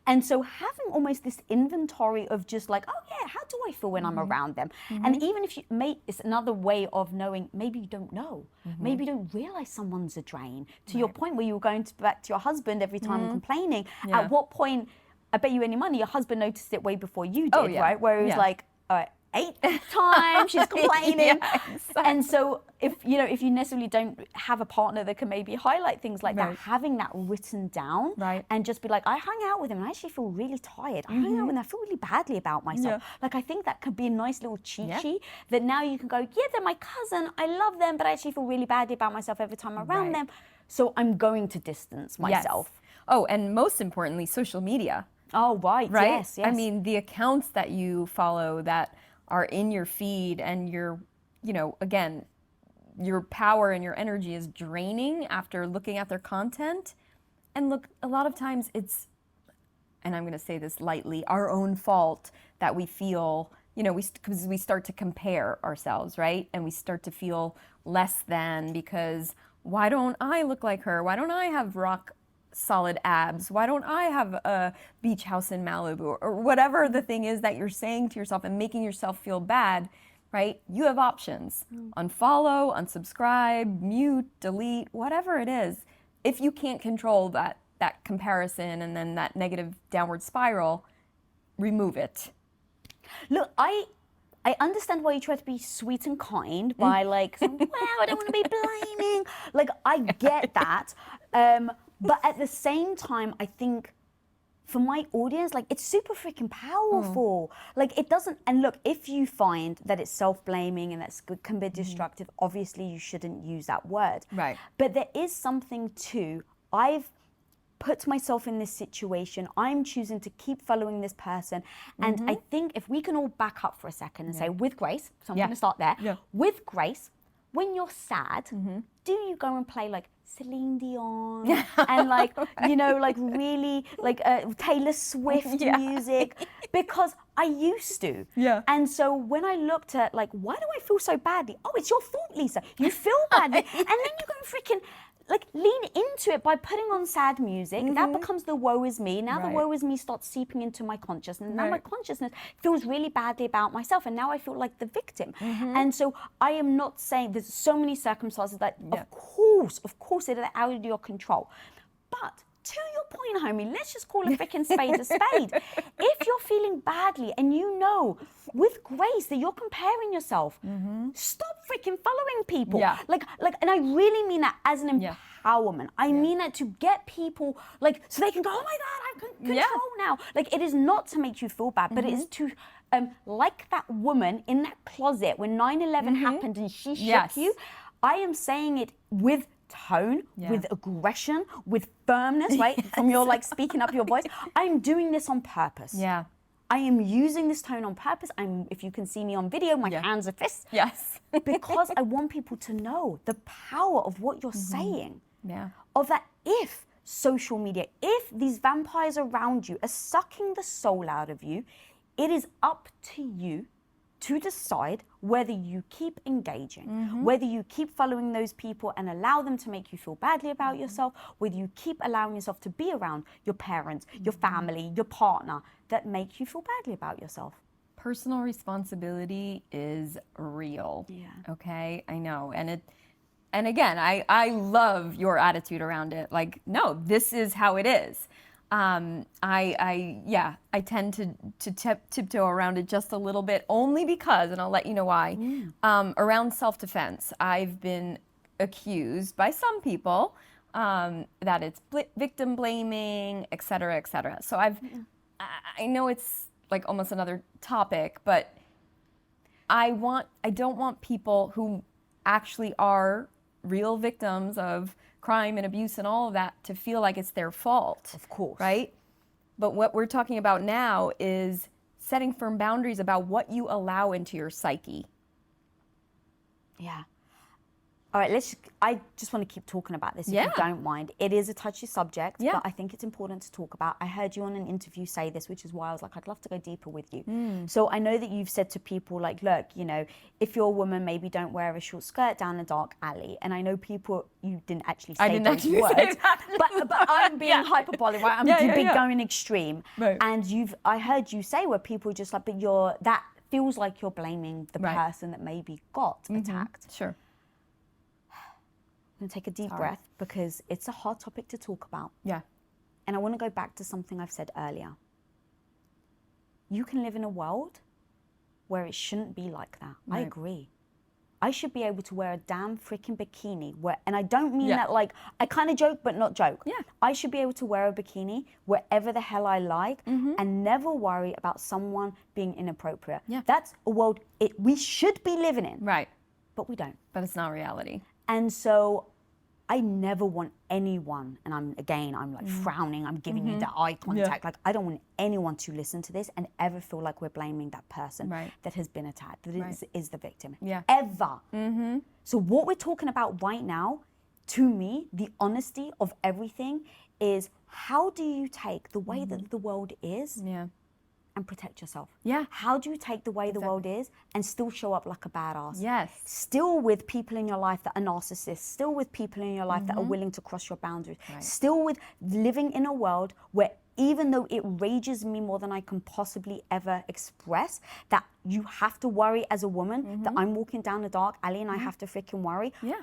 And so having almost this inventory of just like, oh yeah, how do I feel when I'm around them? And even if it's another way of knowing, maybe you don't know. Maybe you don't realize someone's a drain. To your point where you were going back to your husband every time and complaining, at what point, I bet you any money, your husband noticed it way before you did, right? Where it was like, all right, 8th time she's complaining. And so if you necessarily don't have a partner that can maybe highlight things like that, having that written down and just be like, I hung out with him and I actually feel really tired. I hung out with him, I feel really badly about myself. Like, I think that could be a nice little cheat sheet that now you can go, yeah, they're my cousin, I love them, but I actually feel really badly about myself every time I'm around them. So I'm going to distance myself. Oh, and most importantly, social media. Oh, right. Yes. I mean, the accounts that you follow that are in your feed and again, your power and your energy is draining after looking at their content. And look, a lot of times it's, and I'm going to say this lightly, our own fault that we feel, because we start to compare ourselves, right? And we start to feel less than because why don't I look like her? Why don't I have rock solid abs? Why don't I have a beach house in Malibu? Or whatever the thing is that you're saying to yourself and making yourself feel bad, right? You have options. Unfollow, unsubscribe, mute, delete, whatever it is. If you can't control that comparison and then that negative downward spiral, remove it. Look, I understand why you try to be sweet and kind by like, saying, well, I don't want to be blaming. Like, I get that. But at the same time, I think for my audience, like, it's super freaking powerful. Like, it doesn't, and look, if you find that it's self-blaming and that's can be destructive, obviously you shouldn't use that word. Right. But there is something to, I've put myself in this situation, I'm choosing to keep following this person. And I think if we can all back up for a second and say, with grace, so I'm going to start there, with grace, when you're sad, do you go and play like Celine Dion and like, you know, like really like Taylor Swift music? Because I used to. Yeah. And so when I looked at like, why do I feel so badly? Oh, it's your fault, Lisa. You feel badly. And then you go and freaking like lean into it by putting on sad music. That becomes the woe is me. Now the woe is me starts seeping into my consciousness. Now my consciousness feels really badly about myself, and now I feel like the victim. And so I am not saying, there's so many circumstances that of course it is out of your control. But to your point, homie, let's just call a freaking spade a spade. If you're feeling badly and you know with grace that you're comparing yourself, stop freaking following people. Like, and I really mean that as an empowerment. I mean that to get people, like, so they can go, oh my God, I can control now. Like, it is not to make you feel bad, but it is to, like that woman in that closet when 9/11 happened and she shook you. I am saying it with tone, with aggression, with firmness, right? From your like speaking up your voice. I'm doing this on purpose. Yeah. I am using this tone on purpose. If you can see me on video, my hands are fists. Yes. Because I want people to know the power of what you're saying. Yeah. Of that, if social media, if these vampires around you are sucking the soul out of you, it is up to you to decide whether you keep engaging, whether you keep following those people and allow them to make you feel badly about yourself, whether you keep allowing yourself to be around your parents, your family, your partner that make you feel badly about yourself. Personal responsibility is real. Yeah. Okay, I know. And again, I love your attitude around it. Like, no, this is how it is. I tend to tiptoe around it just a little bit, only because, and I'll let you know why, around self-defense, I've been accused by some people that it's victim blaming, et cetera, et cetera. So I know it's like almost another topic, but I don't want people who actually are real victims of crime and abuse and all of that to feel like it's their fault. Of course. Right? But what we're talking about now is setting firm boundaries about what you allow into your psyche. Yeah. All right, I just want to keep talking about this if you don't mind. It is a touchy subject, but I think it's important to talk about. I heard you on an interview say this, which is why I was like, I'd love to go deeper with you. So I know that you've said to people like, look, you know, if you're a woman, maybe don't wear a short skirt down a dark alley. And I know people, you didn't actually say those words, but I'm being hyperbolic, right? I'm going extreme. Right. And I heard you say where people just like, but that feels like you're blaming the person that maybe got attacked. Sure. I'm going to take a deep breath because it's a hard topic to talk about. Yeah. And I want to go back to something I've said earlier. You can live in a world where it shouldn't be like that. Right. I agree. I should be able to wear a damn freaking bikini and I don't mean that like, I kind of joke, but not joke. Yeah. I should be able to wear a bikini wherever the hell I like and never worry about someone being inappropriate. Yeah. That's a world we should be living in. Right. But we don't. But it's not reality. And so I never want anyone, and I'm like frowning, I'm giving you the eye contact. Like, I don't want anyone to listen to this and ever feel like we're blaming that person that has been attacked, that is the victim. Yeah. Ever. So what we're talking about right now, to me, the honesty of everything is, how do you take the way that the world is and protect yourself? Yeah. How do you take the way the world is and still show up like a badass? Yes. Still with people in your life that are narcissists, still with people in your life that are willing to cross your boundaries, still with living in a world where even though it rages me more than I can possibly ever express, that you have to worry as a woman, that I'm walking down the dark alley and I have to freaking worry. Yeah.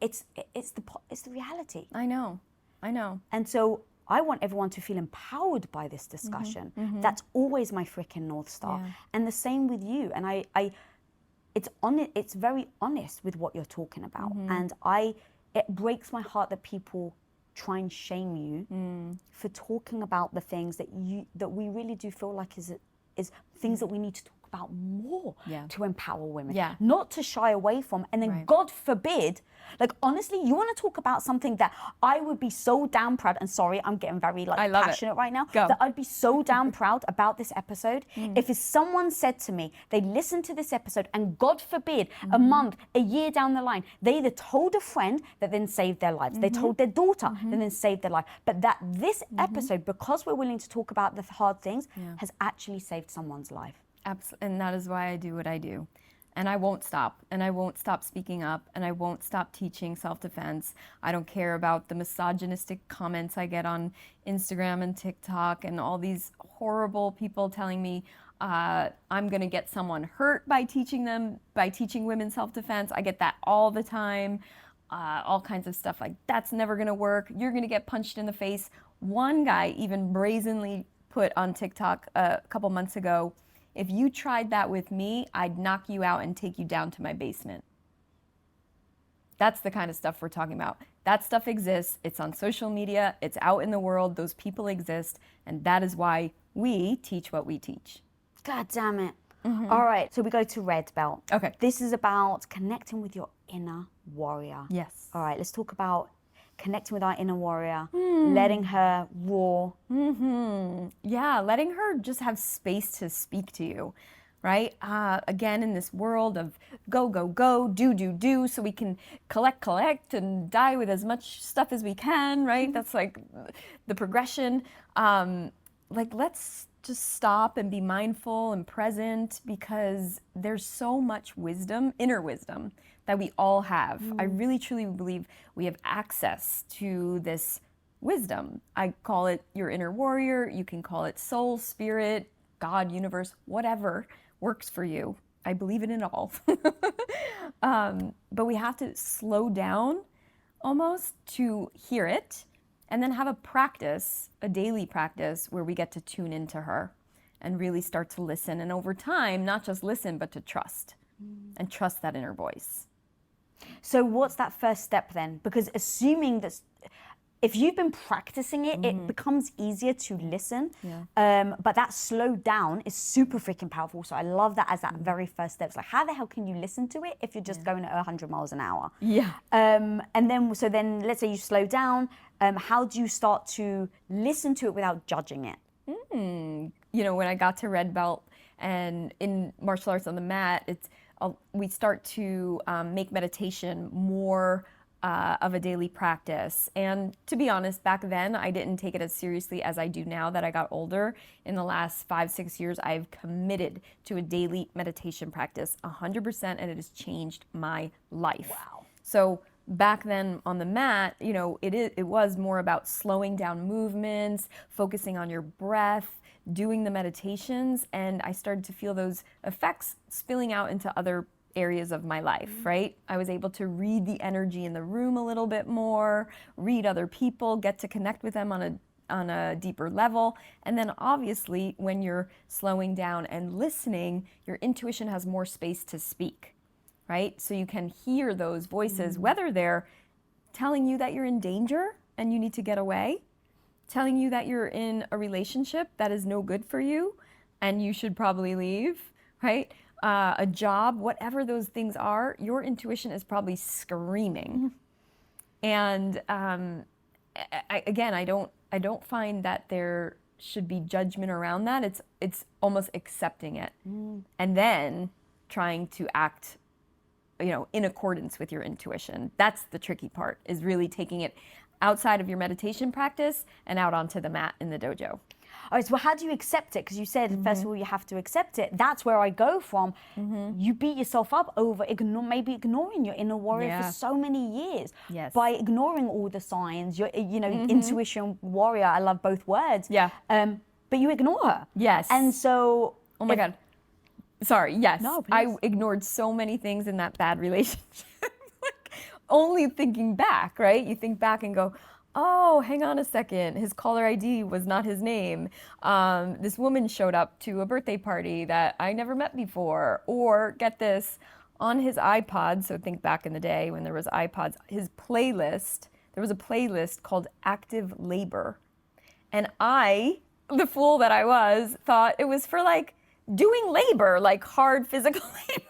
It's the reality. I know. And so I want everyone to feel empowered by this discussion. That's always my freaking North Star. Yeah. And the same with you. And it's very honest with what you're talking about. And it breaks my heart that people try and shame you for talking about the things that we really do feel like is things that we need to talk about more to empower women, not to shy away from. And then God forbid, like honestly, you want to talk about something that I would be so damn proud, and sorry, I'm getting very passionate right now, that I'd be so damn proud about this episode. If someone said to me, they listened to this episode and God forbid, a month, a year down the line, they either told a friend that then saved their lives, they told their daughter that then saved their life, but that this episode, because we're willing to talk about the hard things, has actually saved someone's life. Absolutely. And that is why I do what I do. And I won't stop. And I won't stop speaking up. And I won't stop teaching self-defense. I don't care about the misogynistic comments I get on Instagram and TikTok and all these horrible people telling me I'm going to get someone hurt by teaching women self-defense. I get that all the time. All kinds of stuff like, that's never going to work. You're going to get punched in the face. One guy even brazenly put on TikTok a couple months ago, if you tried that with me, I'd knock you out and take you down to my basement. That's the kind of stuff we're talking about. That stuff exists. It's on social media. It's out in the world. Those people exist. And that is why we teach what we teach. God damn it. All right, so we go to red belt. Okay. This is about connecting with your inner warrior. Yes. All right, let's talk about connecting with our inner warrior, letting her roar. Yeah, letting her just have space to speak to you, right? Again, in this world of go, go, go, do, so we can collect, and die with as much stuff as we can, right? That's like the progression. Let's just stop and be mindful and present, because there's so much wisdom, inner wisdom, that we all have. I really truly believe we have access to this wisdom. I call it your inner warrior. You can call it soul, spirit, God, universe, whatever works for you. I believe in it all. But we have to slow down almost to hear it, and then have a daily practice where we get to tune into her and really start to listen. And over time, not just listen, but to trust and trust that inner voice. So what's that first step then? Because assuming that if you've been practicing it, it becomes easier to listen. But that slow down is super freaking powerful. So I love that as that very first step. It's like, how the hell can you listen to it if you're just going at 100 miles an hour? And then let's say you slow down. How do you start to listen to it without judging it? You know, when I got to red belt and in martial arts on the mat, we start to make meditation more of a daily practice. And to be honest, back then, I didn't take it as seriously as I do now that I got older. In the last 5-6 years, I've committed to a daily meditation practice 100%, and it has changed my life. Wow. So back then on the mat, you know, it was more about slowing down movements, focusing on your breath, doing the meditations, and I started to feel those effects spilling out into other areas of my life, right? I was able to read the energy in the room a little bit more, read other people, get to connect with them on a deeper level. And then obviously when you're slowing down and listening, your intuition has more space to speak, right? So you can hear those voices, whether they're telling you that you're in danger and you need to get away, telling you that you're in a relationship that is no good for you and you should probably leave, right? A job, whatever those things are, your intuition is probably screaming. And I don't find that there should be judgment around that. It's almost accepting it, and then trying to act, you know, in accordance with your intuition. That's the tricky part, is really taking it outside of your meditation practice and out onto the mat in the dojo. All right, so how do you accept it? Because you said, first of all, you have to accept it. That's where I go from. You beat yourself up over maybe ignoring your inner warrior for so many years. Yes. By ignoring all the signs, your, intuition warrior, I love both words. Yeah. But you ignore her. Yes. And so... Oh my God. Sorry, yes. No, I please. ignored so many things in that bad relationship. Like, only thinking back, right? You think back and go, oh, hang on a second. His caller ID was not his name. This woman showed up to a birthday party that I never met before. Or, get this, on his iPod, so think back in the day when there was iPods, his playlist, there was a playlist called Active Labor. And I, the fool that I was, thought it was for like doing labor, like hard physical labor.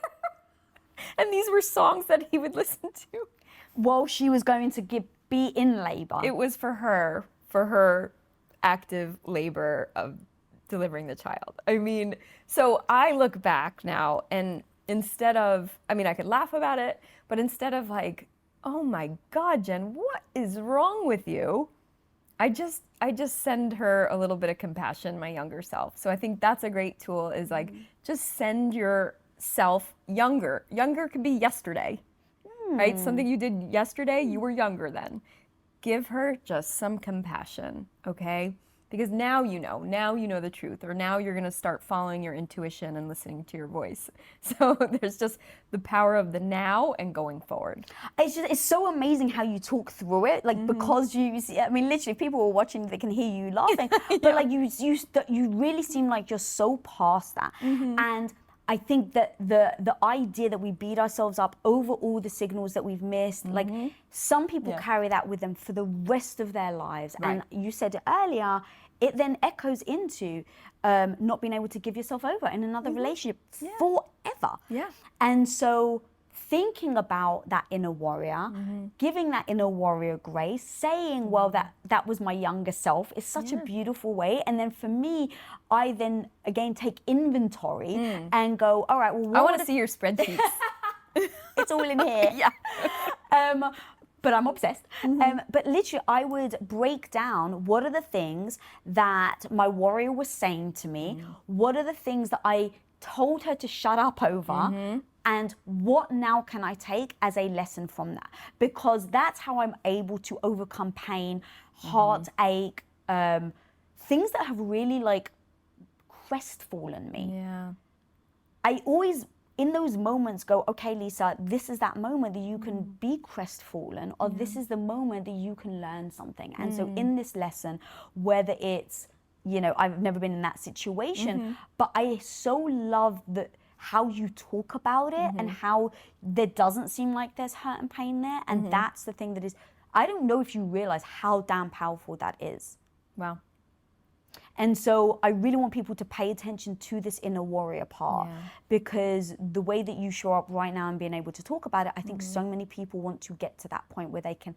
And these were songs that he would listen to. While she was going to be in labor. It was for her active labor of delivering the child. I mean, so I look back now and instead of, I mean, I could laugh about it, but instead of like, oh my God, Jen, what is wrong with you? I just send her a little bit of compassion, my younger self. So I think that's a great tool is like, just send yourself younger. Younger could be yesterday, right? Something you did yesterday, you were younger then. Give her just some compassion, okay? Because now you know the truth, or now you're gonna start following your intuition and listening to your voice. So there's just the power of the now and going forward. It's so amazing how you talk through it, like because you see, I mean, literally, people are watching, they can hear you laughing, but like you really seem like you're so past that, and I think that the idea that we beat ourselves up over all the signals that we've missed, like some people carry that with them for the rest of their lives. Right. And you said it earlier, it then echoes into not being able to give yourself over in another relationship forever. Yeah. And so thinking about that inner warrior, giving that inner warrior grace, saying, well, that was my younger self is such a beautiful way. And then for me, I then again take inventory and go, all right, well, I want to see your spreadsheets. it's all in here. But I'm obsessed. But literally, I would break down what are the things that my warrior was saying to me, what are the things that I told her to shut up over, and what now can I take as a lesson from that? Because that's how I'm able to overcome pain, heartache, things that have really like crestfallen me. Yeah. I always, in those moments, go, okay, Lisa, this is that moment that you can be crestfallen, or this is the moment that you can learn something. And so in this lesson, whether it's, I've never been in that situation, but I so love how you talk about it and how there doesn't seem like there's hurt and pain there. And that's the thing that is, I don't know if you realize how damn powerful that is. Wow. And so I really want people to pay attention to this inner warrior part, because the way that you show up right now and being able to talk about it, I think so many people want to get to that point where they can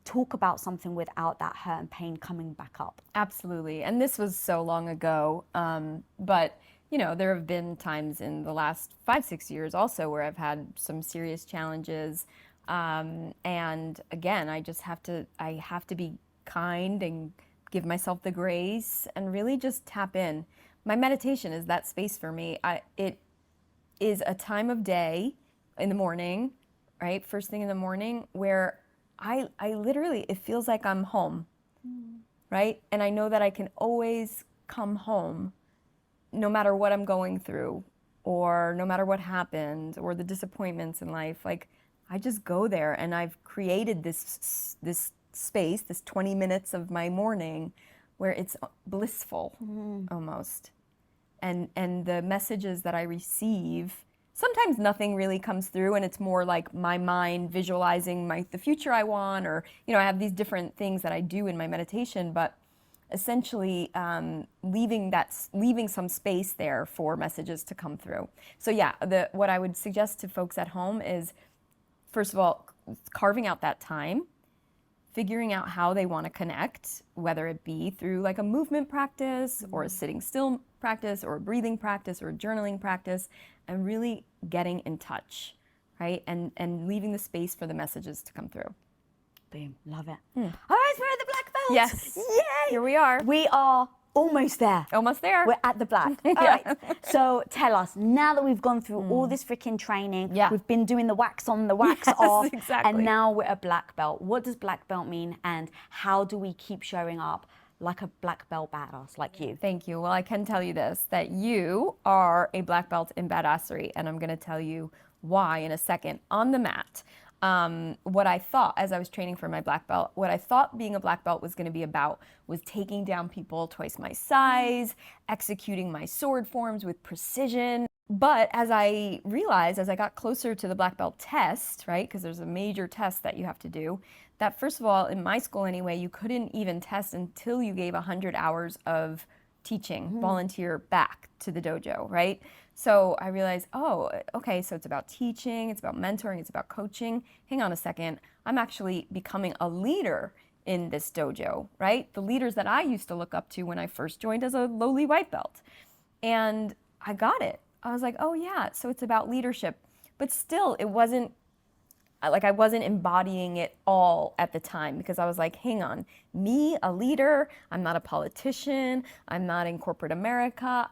talk about something without that hurt and pain coming back up. Absolutely. And this was so long ago. But, there have been times in the last 5-6 years also where I've had some serious challenges. And again, I have to be kind and give myself the grace and really just tap in. My meditation is that space for me. It is a time of day in the morning, right? First thing in the morning, where I literally, it feels like I'm home, right? And I know that I can always come home no matter what I'm going through, or no matter what happened, or the disappointments in life. Like, I just go there, and I've created this space, this 20 minutes of my morning where it's blissful almost. And the messages that I receive, sometimes nothing really comes through, and it's more like my mind visualizing the future I want, or I have these different things that I do in my meditation, but essentially leaving some space there for messages to come through. So what I would suggest to folks at home is, first of all, carving out that time, figuring out how they want to connect, whether it be through like a movement practice or a sitting still practice or a breathing practice or a journaling practice, and really getting in touch, right? And leaving the space for the messages to come through. Boom, love it. All right, we're at the black belt. Yes. Yay! Here we are. We are almost there. Almost there. We're at the black. All right. So tell us, now that we've gone through all this freaking training, we've been doing the wax on, the wax off, exactly. and now we're a black belt. What does black belt mean, and how do we keep showing up like a black belt badass like you? Thank you. Well, I can tell you this, that you are a black belt in badassery, and I'm going to tell you why in a second. On the mat, what I thought as I was training for my black belt, what I thought being a black belt was going to be about was taking down people twice my size, executing my sword forms with precision. But as I realized, as I got closer to the black belt test, right, because there's a major test that you have to do, that first of all, in my school anyway, you couldn't even test until you gave 100 hours of teaching, volunteer back to the dojo, right? So I realized, oh, okay, so it's about teaching, it's about mentoring, it's about coaching. Hang on a second, I'm actually becoming a leader in this dojo, right? The leaders that I used to look up to when I first joined as a lowly white belt. And I got it. I was like, oh yeah, so it's about leadership. But still, it wasn't, like I wasn't embodying it all at the time, because I was like, hang on, me, a leader, I'm not a politician, I'm not in corporate America.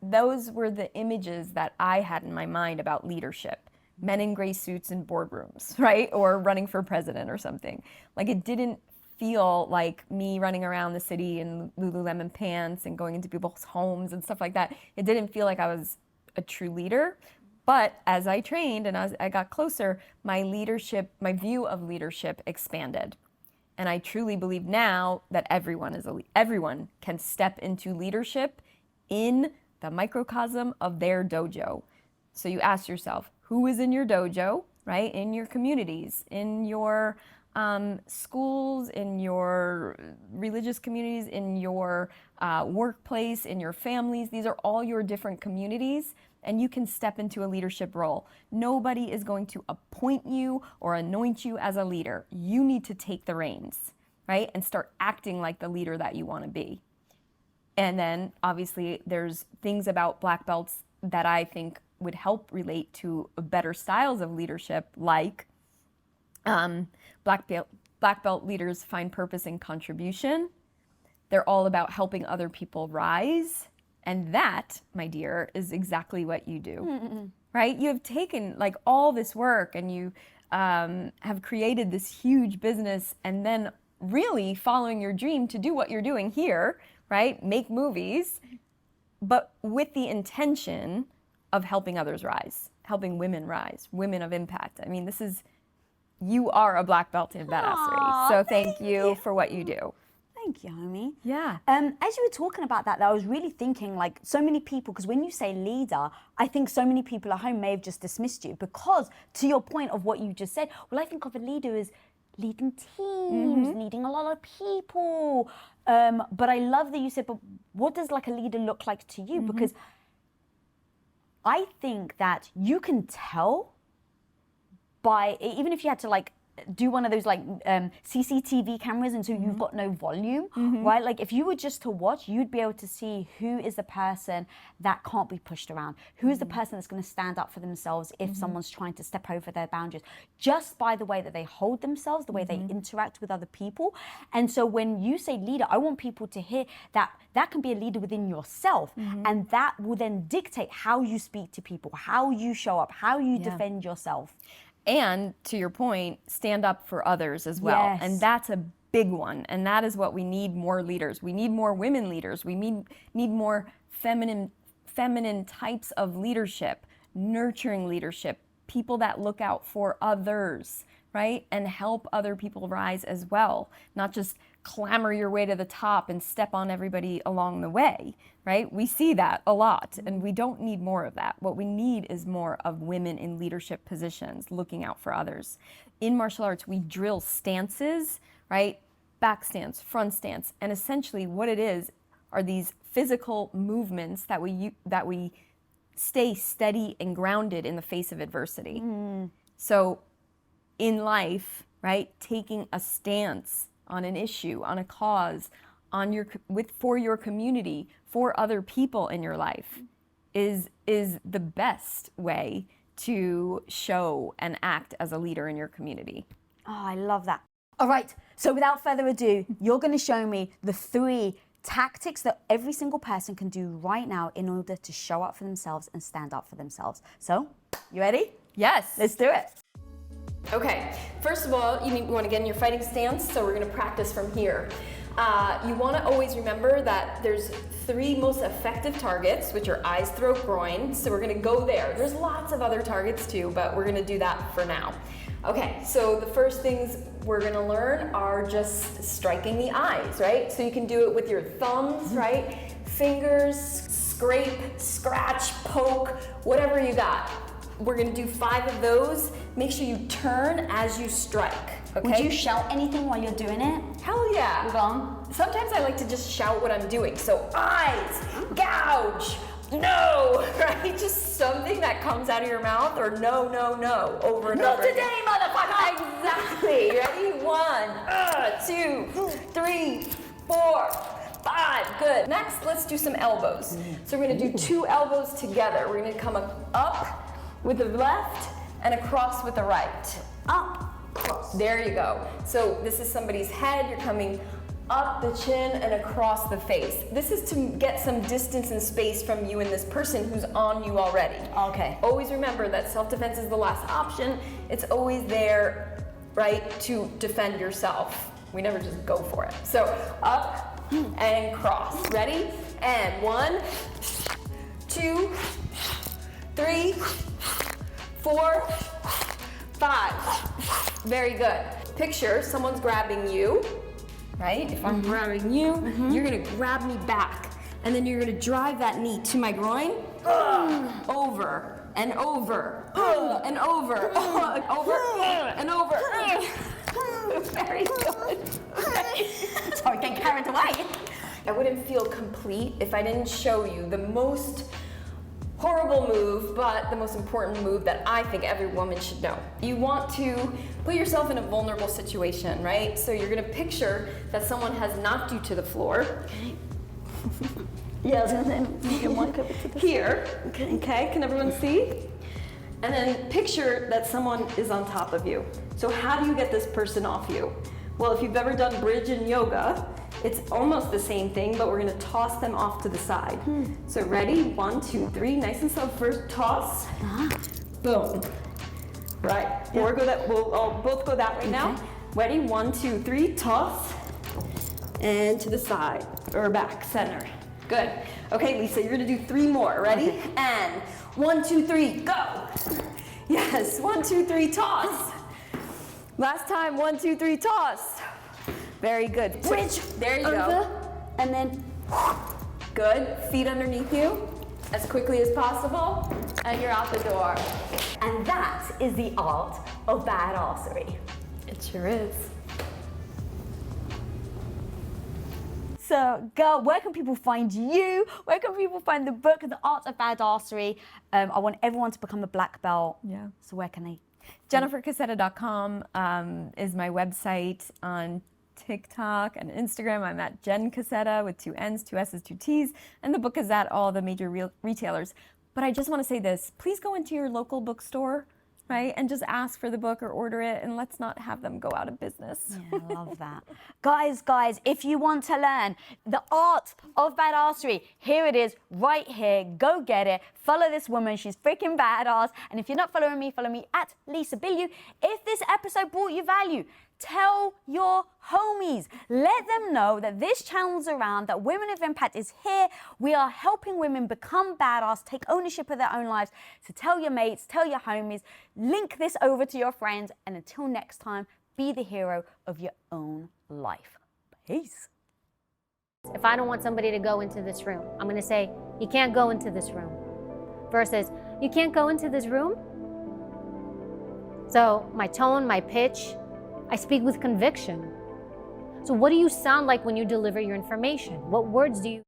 Those were the images that I had in my mind about leadership. Men in gray suits in boardrooms, right? Or running for president or something. Like it didn't feel like me running around the city in Lululemon pants and going into people's homes and stuff like that. It didn't feel like I was a true leader. But as I trained and as I got closer, my view of leadership expanded. And I truly believe now that everyone can step into leadership in the microcosm of their dojo. So you ask yourself, who is in your dojo, right? In your communities, in your schools, in your religious communities, in your workplace, in your families. These are all your different communities, and you can step into a leadership role. Nobody is going to appoint you or anoint you as a leader. You need to take the reins, right? And start acting like the leader that you want to be. And then obviously there's things about black belts that I think would help relate to better styles of leadership, like black belt leaders find purpose in contribution. They're all about helping other people rise. And that, my dear, is exactly what you do, right? You have taken like all this work and you have created this huge business, and then really following your dream to do what you're doing here, right? Make movies, but with the intention of helping others rise, helping women rise, women of impact. I mean, you are a black belt in badassery. So thank you for what you do. Thank you, homie. Yeah. As you were talking about that, I was really thinking, like, so many people, because when you say leader, I think so many people at home may have just dismissed you, because to your point of what you just said, well, I think of a leader as leading teams, leading a lot of people. But I love that you said, but what does like a leader look like to you? Because I think that you can tell by, even if you had to like do one of those like CCTV cameras, and so you've got no volume, right? Like if you were just to watch, you'd be able to see who is the person that can't be pushed around, who is the person that's going to stand up for themselves if someone's trying to step over their boundaries, just by the way that they hold themselves, the way they interact with other people. And so when you say leader, I want people to hear that that can be a leader within yourself, and that will then dictate how you speak to people, how you show up, how you defend yourself. And to your point, stand up for others as well. Yes. And that's a big one. And that is what we need more leaders. We need more women leaders. We need more feminine types of leadership, nurturing leadership, people that look out for others, right? And help other people rise as well. Not just clamor your way to the top and step on everybody along the way, right? We see that a lot, and we don't need more of that. What we need is more of women in leadership positions looking out for others. In martial arts, we drill stances, right? Back stance, front stance, and essentially what it is are these physical movements that we stay steady and grounded in the face of adversity. So in life, right, taking a stance on an issue, on a cause, for your community, for other people in your life, is the best way to show and act as a leader in your community. Oh, I love that. All right, so without further ado, you're going to show me the 3 tactics that every single person can do right now in order to show up for themselves and stand up for themselves. So, you ready? Yes. Let's do it. Okay, first of all, you want to get in your fighting stance, so we're going to practice from here. You want to always remember that there's 3 most effective targets, which are eyes, throat, groin, so we're going to go there. There's lots of other targets too, but we're going to do that for now. Okay, so the first things we're going to learn are just striking the eyes, right? So you can do it with your thumbs, right? Fingers, scrape, scratch, poke, whatever you got. We're going to do 5 of those. Make sure you turn as you strike. Okay? Would you shout anything while you're doing it? Hell yeah. Go on. Sometimes I like to just shout what I'm doing. So eyes, gouge, no, right? Just something that comes out of your mouth, or no, no, no, over and Not over today, again. motherfucker! Exactly. Ready? 1, 2, 3, 4, 5. Good. Next, let's do some elbows. So we're going to do 2 elbows together. We're going to come up with the left and across with the right. Up, cross. There you go. So this is somebody's head. You're coming up the chin and across the face. This is to get some distance and space from you and this person who's on you already. Okay. Always remember that self-defense is the last option. It's always there, right, to defend yourself. We never just go for it. So up and cross. Ready? And 1, 2, 3, 4, 5. Very good. Picture someone's grabbing you, right? If I'm grabbing you, you're gonna grab me back. And then you're gonna drive that knee to my groin, over and over, and over, over and over. Very good. Sorry, getting carried away. I wouldn't feel complete if I didn't show you the most horrible move, but the most important move that I think every woman should know. You want to put yourself in a vulnerable situation, right? So you're gonna picture that someone has knocked you to the floor. Yeah, I was gonna say, Here, okay, can everyone see? And then picture that someone is on top of you. So how do you get this person off you? Well, if you've ever done bridge in yoga, it's almost the same thing, but we're gonna toss them off to the side. So ready? 1, 2, 3, nice and slow. First toss, boom. Right, or go that, we'll both go that way now. Ready? 1, 2, 3, toss, and to the side, or back, center. Good. Okay, Lisa, you're gonna do 3 more. Ready? And 1, 2, 3, go. Yes, 1, 2, 3, toss. Last time, 1, 2, 3, toss. Very good. Bridge. There you over, go. and then Good. Feet underneath you as quickly as possible, and you're out the door. and that is the art of badassery. It sure is. So, girl, where can people find you? Where can people find the book, The Art of Badassery? I want everyone to become a black belt. Yeah. So where can they? JenniferCassetta.com is my website. On TikTok and Instagram, I'm at Jenn Cassetta with 2 N's, 2 S's, 2 T's, and the book is at all the major retailers. But I just want to say this, please go into your local bookstore, right, and just ask for the book or order it, and let's not have them go out of business. Yeah, I love that. Guys, if you want to learn the art of badassery, here it is, right here. Go get it. Follow this woman. She's freaking badass. And if you're not following me, follow me at Lisa Bilyeu. If this episode brought you value, tell your homies. Let them know that this channel's around, that Women of Impact is here. We are helping women become badass, take ownership of their own lives. So tell your mates, tell your homies, link this over to your friends, and until next time, be the hero of your own life. Peace. If I don't want somebody to go into this room, I'm going to say, you can't go into this room. Versus, you can't go into this room? So my tone, my pitch, I speak with conviction. So what do you sound like when you deliver your information? What words do you